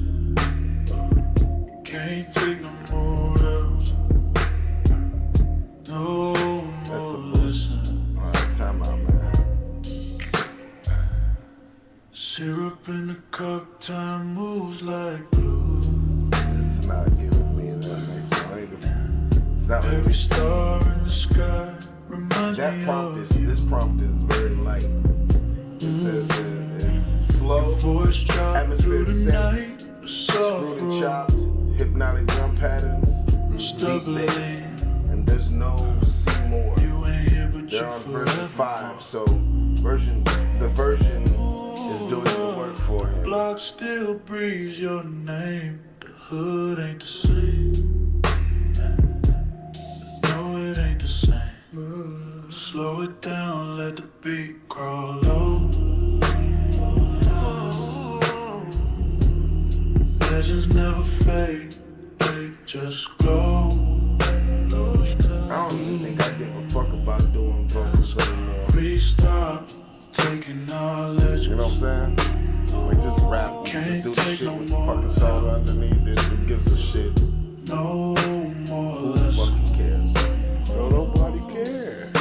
Can't take no more else. No
That's
more
a
listen.
Alright, time out, man.
Syrup in the cup, time moves like glue.
It's not giving me that next one. It's not like
Every star in the sky reminds
that
me
prompt
of
is. This prompt is very light. It says it's slow,
voice drop
atmosphere
through the
sense,
night. Soft
screwed and
roll,
chopped, hypnotic drum patterns, beat
stumbling.
mix, and there's no C more.
You ain't here, but you
They're on version
forever.
5, so the version is doing the work for him.
Block still breathes your name. The hood ain't the same. No, it ain't the same. Slow it down, let the beat grow low. Legends never fade, they just glow.
I don't even think I give a fuck about doing vocals anymore.
We stop taking our legends.
You know what I'm saying? Like just rap, just do the shit with the fucking song underneath it. Who gives a shit?
No more
Who
lessons.
fucking cares?
Don't nobody care.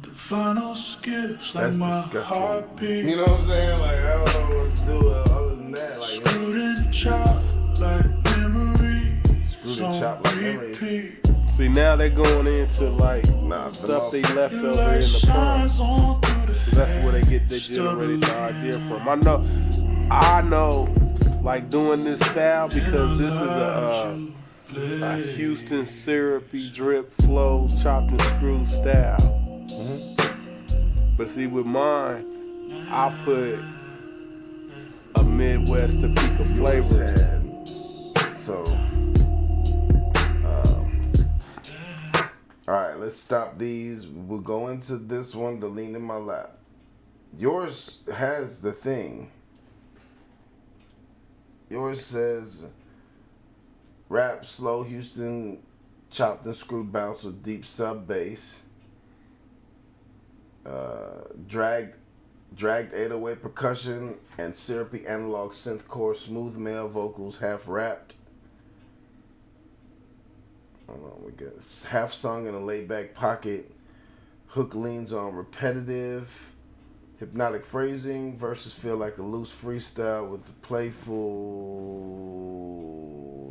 The final skips like
That's
my
disgusting.
heartbeat.
You know what I'm saying? Like I don't know what to do other than that. Like
Screwed and chopped like memories.
Screwed and chopped like memories.
Repeat.
See, now they're going into like
Nah,
stuff they
the
left
Your
over
light
in the prompt.
shines on through the
'Cause that's where they get they
Still
generated the idea
believe.
from. I know, like doing this style because this is a Houston syrupy drip flow chopped and screwed style. But see, with mine, I put a Midwest Topeka flavor in it.
So, all right, let's stop these. We'll go into this one, the lean in my lap. Yours has the thing. Yours says, rap, slow, Houston, chopped and screwed bounce with deep sub bass. Dragged 808 percussion and syrupy analog synth core, smooth male vocals, half rapped. Hold on, we got half sung in a laid back pocket. Hook leans on repetitive, hypnotic phrasing. Verses feel like a loose freestyle with playful,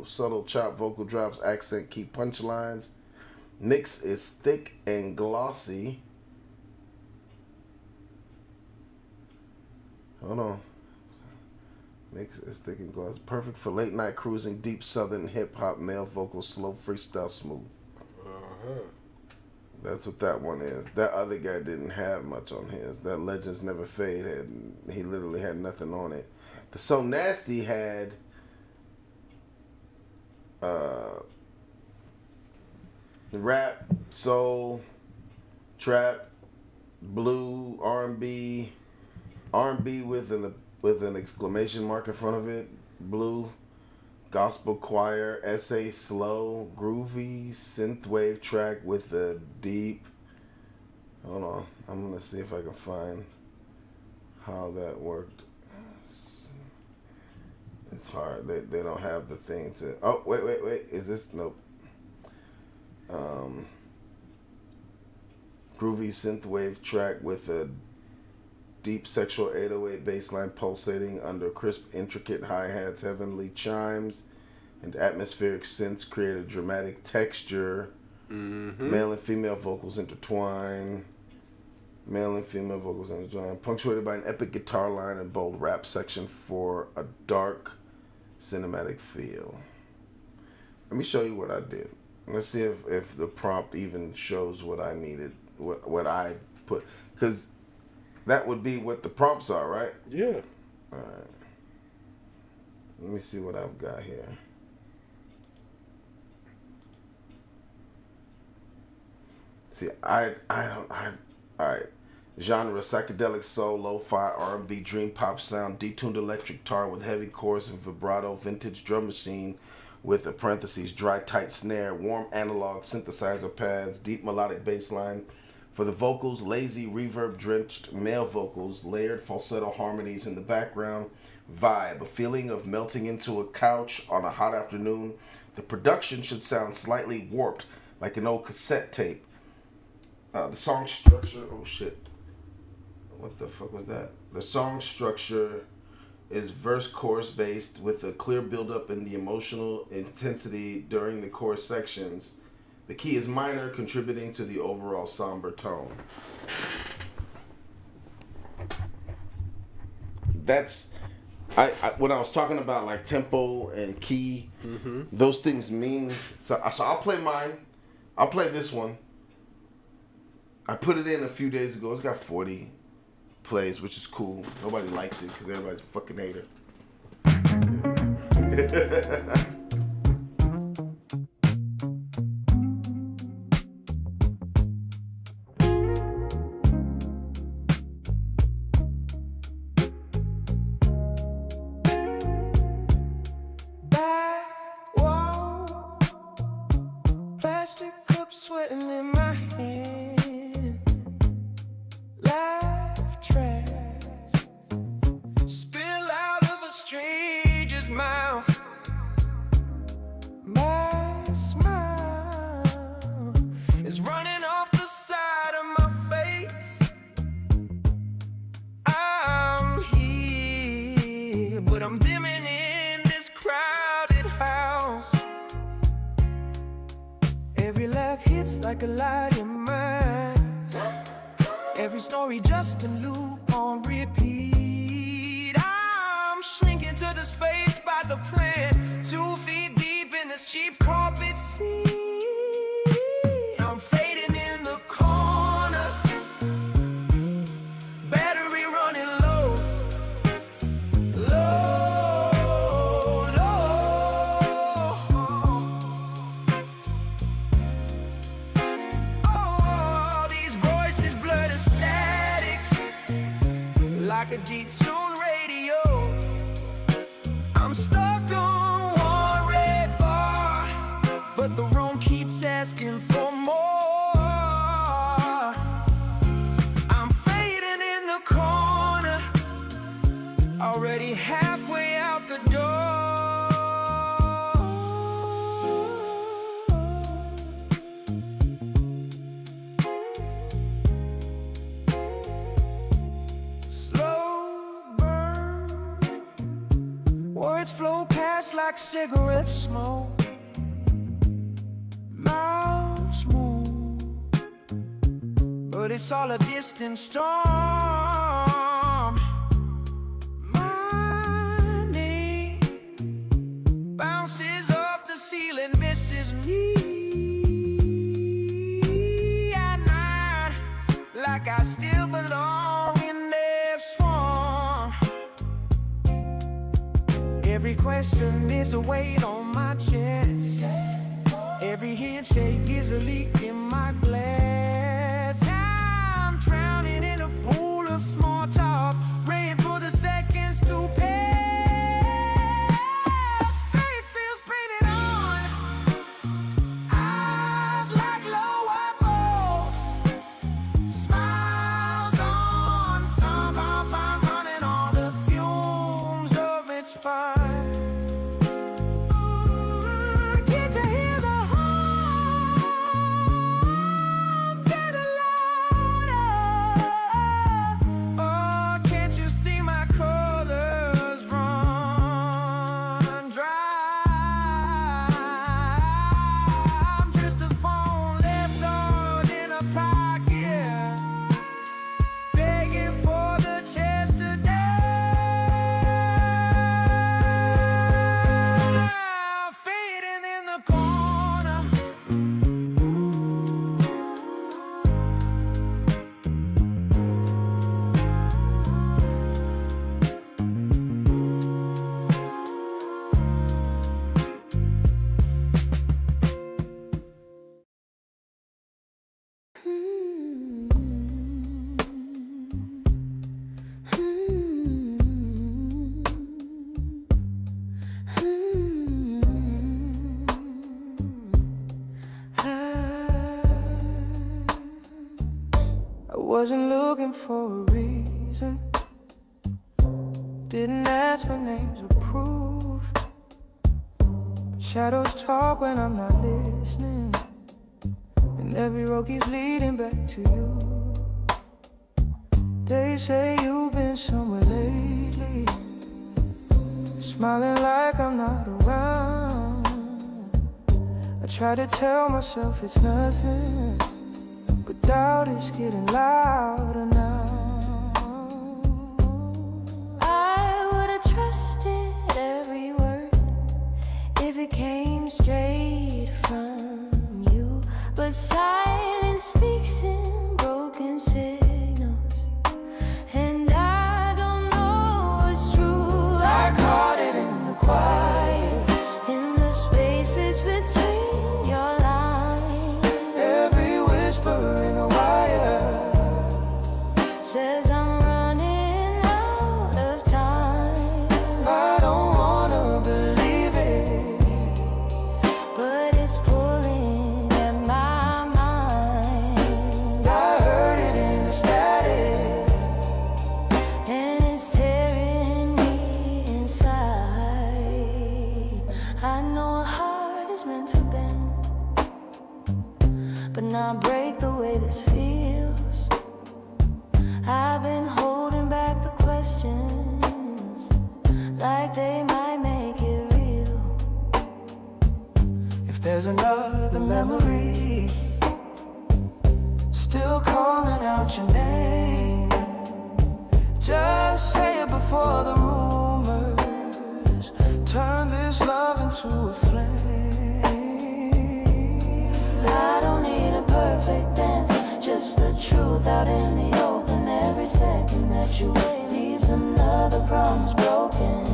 subtle chop vocal drops, accent key punchlines. Mix is thick and glossy. Hold on. Mix is thick and glossy. Perfect for late night cruising, deep southern hip hop, male vocal, slow freestyle, smooth. That's what that one is. That other guy didn't have much on his. That Legends Never Fade he literally had nothing on it. The So Nasty had rap, soul, trap, blue, R&B with an exclamation mark in front of it, blue, gospel choir, essay, slow, groovy, synthwave track with a deep. Hold on, I'm gonna see if I can find how that worked. It's hard. They don't have the thing to. Oh wait. Is this nope? Groovy synthwave track with a deep sexual 808 bass line pulsating under crisp, intricate hi-hats, heavenly chimes, and atmospheric synths create a dramatic texture. Male and female vocals intertwine. Punctuated by an epic guitar line and bold rap section for a dark, cinematic feel. Let me show you what I did. Let's see if the prompt even shows what I needed, what I put. Because that would be what the prompts are, right?
Yeah.
All right. Let me see what I've got here. See, all right. Genre: psychedelic soul, lo-fi, R&B, dream pop sound, detuned electric guitar with heavy chorus and vibrato, vintage drum machine with a parentheses, dry tight snare, warm analog synthesizer pads, deep melodic bass line. For the vocals, lazy reverb-drenched male vocals, layered falsetto harmonies in the background, vibe, a feeling of melting into a couch on a hot afternoon. The production should sound slightly warped, like an old cassette tape. The song structure, oh shit. What the fuck was that? The song structure is verse-chorus based with a clear build-up in the emotional intensity during the chorus sections. The key is minor, contributing to the overall somber tone. That's, when I was talking about like tempo and key, those things mean, so I'll play mine. I'll play this one. I put it in a few days ago. It's got 40 plays, which is cool. Nobody likes it because everybody's a fucking hater.
Plastic cup sweating in my hand. Laugh trash spill out of a stranger's mouth. My smile is running off the side of my face. I'm here, but I'm dimming in this crowded house. Every laugh hits like a light in my eyes. Every story just a loop on repeat. I'm shrinking to the space by the plan. 2 feet deep in this cheap carpet sea. I'm fading in the corner. Battery running low. Low, low. Oh, these voices blur to static like a detuned radio. I'm stuck on one red bar, but the room keeps asking for more. I'm fading in the corner, already halfway out the door.
like cigarette smoke. Mouths move, but it's all a distant storm. Money bounces off the ceiling, misses me at night, like I still belong in their swarm. Every question is a weight on my chest. Every handshake is a leak in my glass. I'm drowning in a pool of small talk, praying for the seconds to pass. Street still spinning on, eyes like lower balls, smiles on some off. I'm running on the fumes of its fire. Can't you hear the hum get louder? Oh, can't you see my colors run dry? I'm just a phone left on in a pocket, begging for the chance to die. Fading in the corner. I wasn't looking for a reason, didn't ask for names or proof, but shadows talk when I'm not listening, and every road keeps leading back to you. They say you've been somewhere lately, smiling like I'm not around. I try to tell myself it's nothing, but doubt is getting louder now.
I would've trusted every word if it came straight from you, but silence speaks in broken signals, and I don't know what's true.
I caught it in the quiet,
In the spaces between your lines,
every whisper in the wire
says I'm running out of time,
I don't wanna believe it,
but it's pulling at my mind,
I heard it in the static.
and it's tearing me inside. I know a heart is meant to bend, but not break the way this feels. I've been holding back the questions, like they might make it real.
If there's another memory still calling out your name, just say it before the rumors turn this love into a flame.
I don't need a perfect answer, just the truth out in the open. Every second that you wait leaves another promise broken.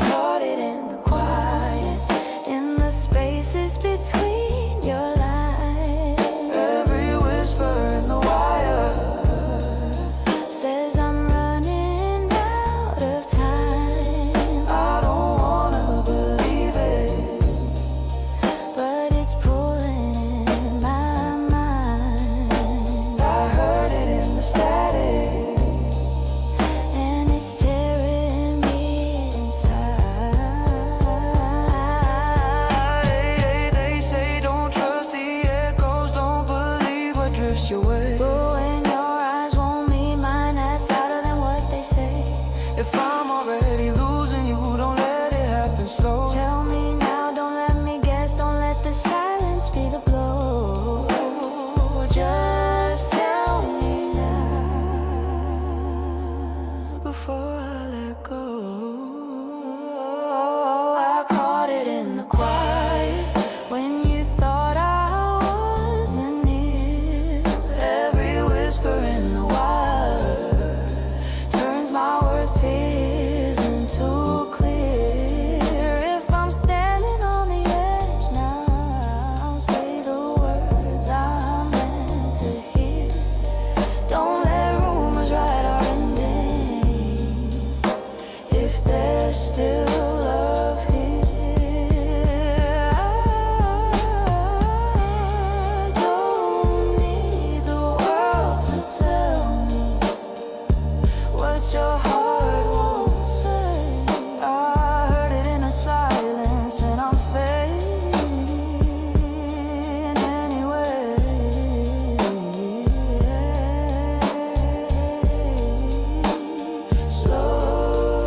Caught it in the quiet, in the spaces between your lines,
Every whisper in the wire
says I'm running out of time,
I don't wanna believe it,
but it's pulling in my mind. before I let go. I caught it in the quiet when you thought I wasn't near. Every whisper in the wire turns my worst fears into clear. If I'm standing on the edge now, say the words I meant to hear. Don't let rumors write our ending. If there's still love here, I don't need the world to tell me what your heart won't say. I heard it in the silence and I'm fading anyway. Slow,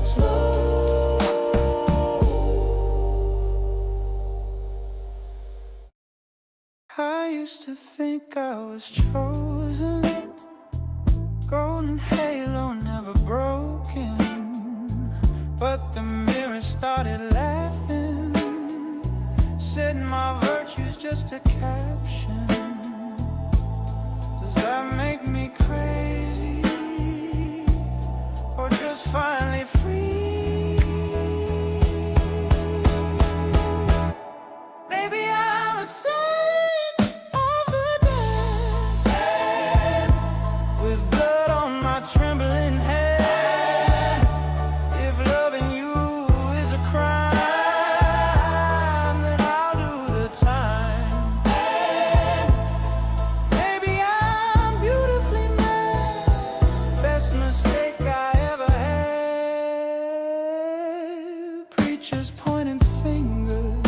slow.
I used to think I was chosen, golden halo never broken. But the mirror started laughing, said my virtue's just a caption. Does that make me crazy, or just finally free? Maybe I'm a saint of the dead, with blood on my trembling head. If loving you is a crime, then I'll do the time. Maybe I'm beautifully mad, best mistake I ever had. Preachers pointing fingers,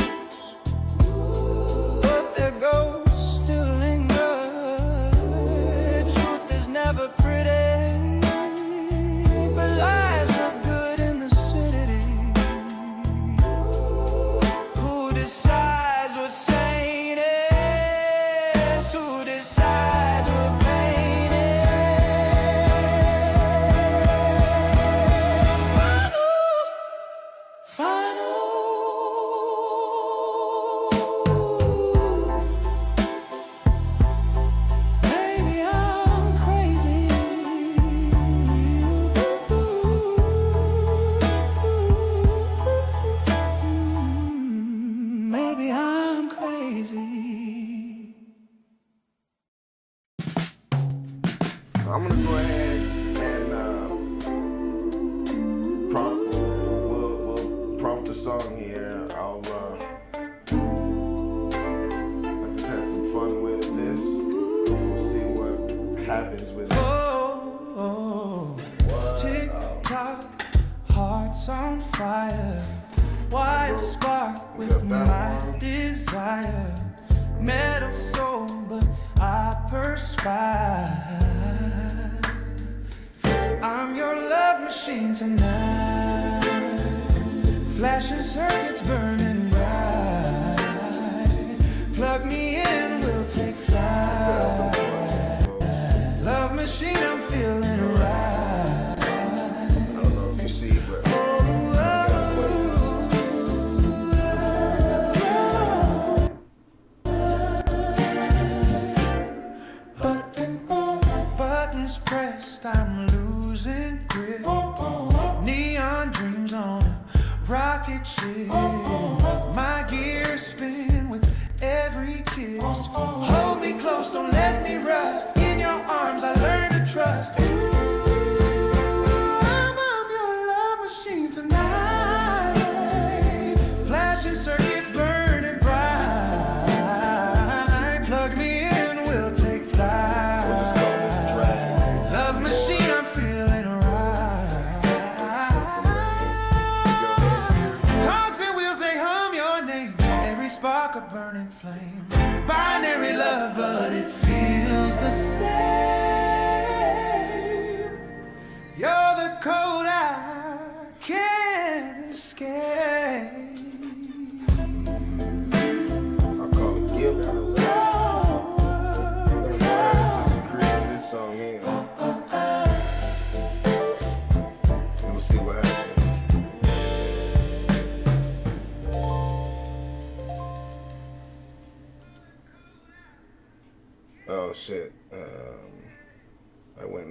but their ghosts still linger. Truth is never pretty, but lies look good in the city. Who decides what saint is? Who decides what pain is? Final. Maybe I'm crazy. Maybe I'm crazy.
I'm gonna go ahead and we'll prompt the song here. I just had some fun with this. So we'll see what happens with it.
Oh, tick tock, hearts on fire. Why a spark with my desire? Metal soul, but I perspire. I'm your love machine tonight. Flashing circuits burning bright. Plug me in, we'll take flight. Love machine, I'm feeling right.
I don't know if you see, but
buttons pressed, I'm losing grip. Neon dreams on a rocket ship. My gears spin with every kiss. Hold me close, don't let me rust. In your arms, I learn to trust. I'm your love machine tonight. Flashing circuits burning bright. Plug me in, we'll take flight. Love machine, I'm feeling right. Cogs and wheels, they hum your name. Every spark a burning flame. Binary love, but it feels the same.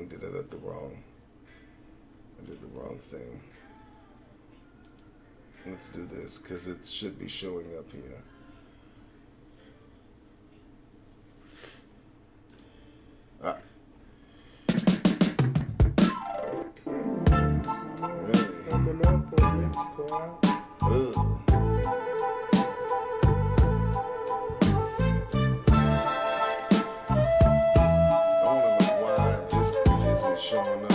I did it at the wrong. I did the wrong thing. Let's do this because it should be showing up here. Ah. Really?
Coming up on Mixcloud.
Ugh. I wanna know why this isn't showing up.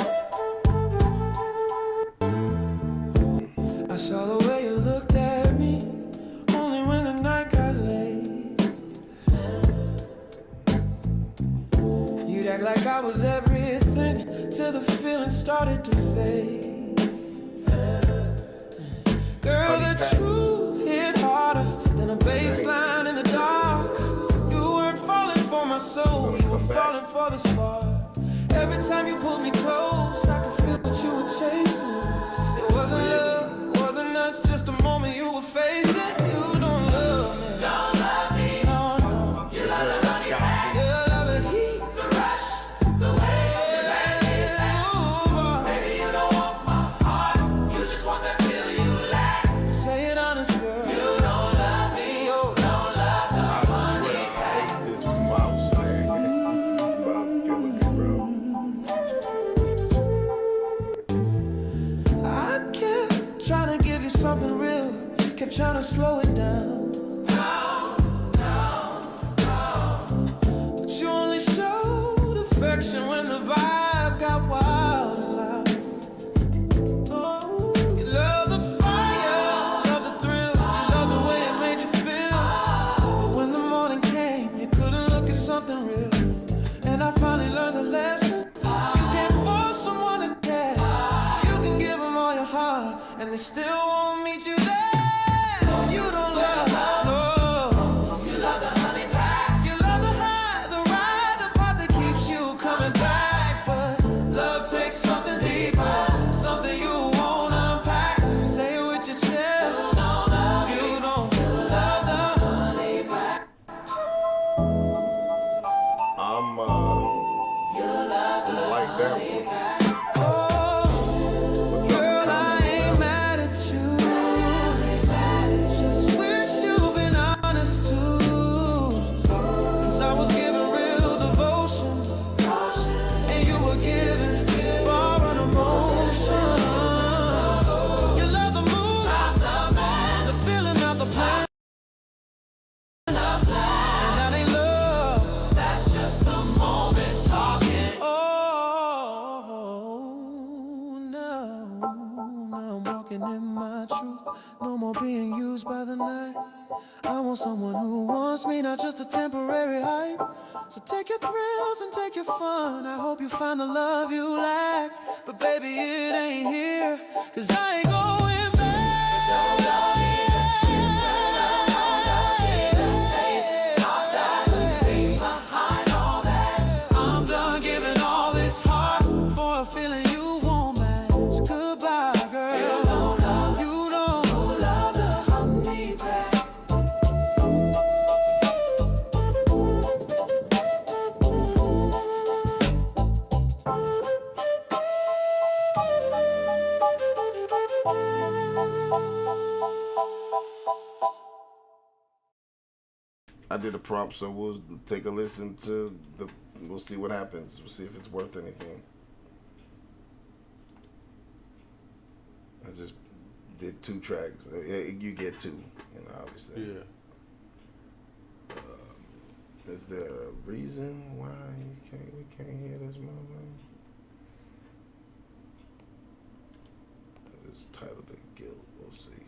I saw the way you looked at me, only when the night got late. You'd act like I was everything, till the feeling started to fade. Girl, the truth hit harder than a baseline in the dark. You weren't falling for my soul, you were falling for the spark. Every time you pulled me close, I could feel what you were chasing. It wasn't love, wasn't us, just a moment you were facing. You don't love me. Don't love me. No, no. You love the honey pack. You love the heat, the rush, the way you let me last. Baby, you don't want my heart. You just want that feel you lack. Say it honest, girl. You don't love me. You don't love the honey pack.
I hate this mouse, man. This mouse killing me, bro.
I kept trying to give you something real, kept trying to slow it down. But you only showed affection when the vibe got wild and loud. Oh, you love the fire, love the thrill, you love the way it made you feel. But when the morning came, you couldn't look at something real. And I finally learned the lesson. You can't force someone to care. You can give them all your heart, and they still won't meet you there. You don't love, no. You love the honey pack. You love the high, the ride, the part that keeps you coming back. But love takes something deeper, something you won't unpack. Say it with your chest. You don't love the honey pack.
I'm like that one.
Oh, girl, I ain't mad at you. Just wish you'd been honest too. 'Cause I was giving real devotion, and you were giving borrowed emotion. You love the mood, the feeling, not the plan. And that ain't love, that's just the moment talking. Oh, now I'm walking in my truth. No more being used by the night. I want someone who wants me, not just a temporary hype. So take your thrills and take your fun. I hope you find the love you lack. But baby, it ain't here, 'cause I ain't going back. I'm done giving all this heart for a feeling you won't match. Goodbye, girl. You don't love the honey pack.
I did a prompt, so we'll take a listen to we'll see what happens. We'll see if it's worth anything. I just did 2 tracks. You get 2, obviously.
Yeah.
Is there a reason why we can't hear this mother? It's titled The Guilt. We'll see.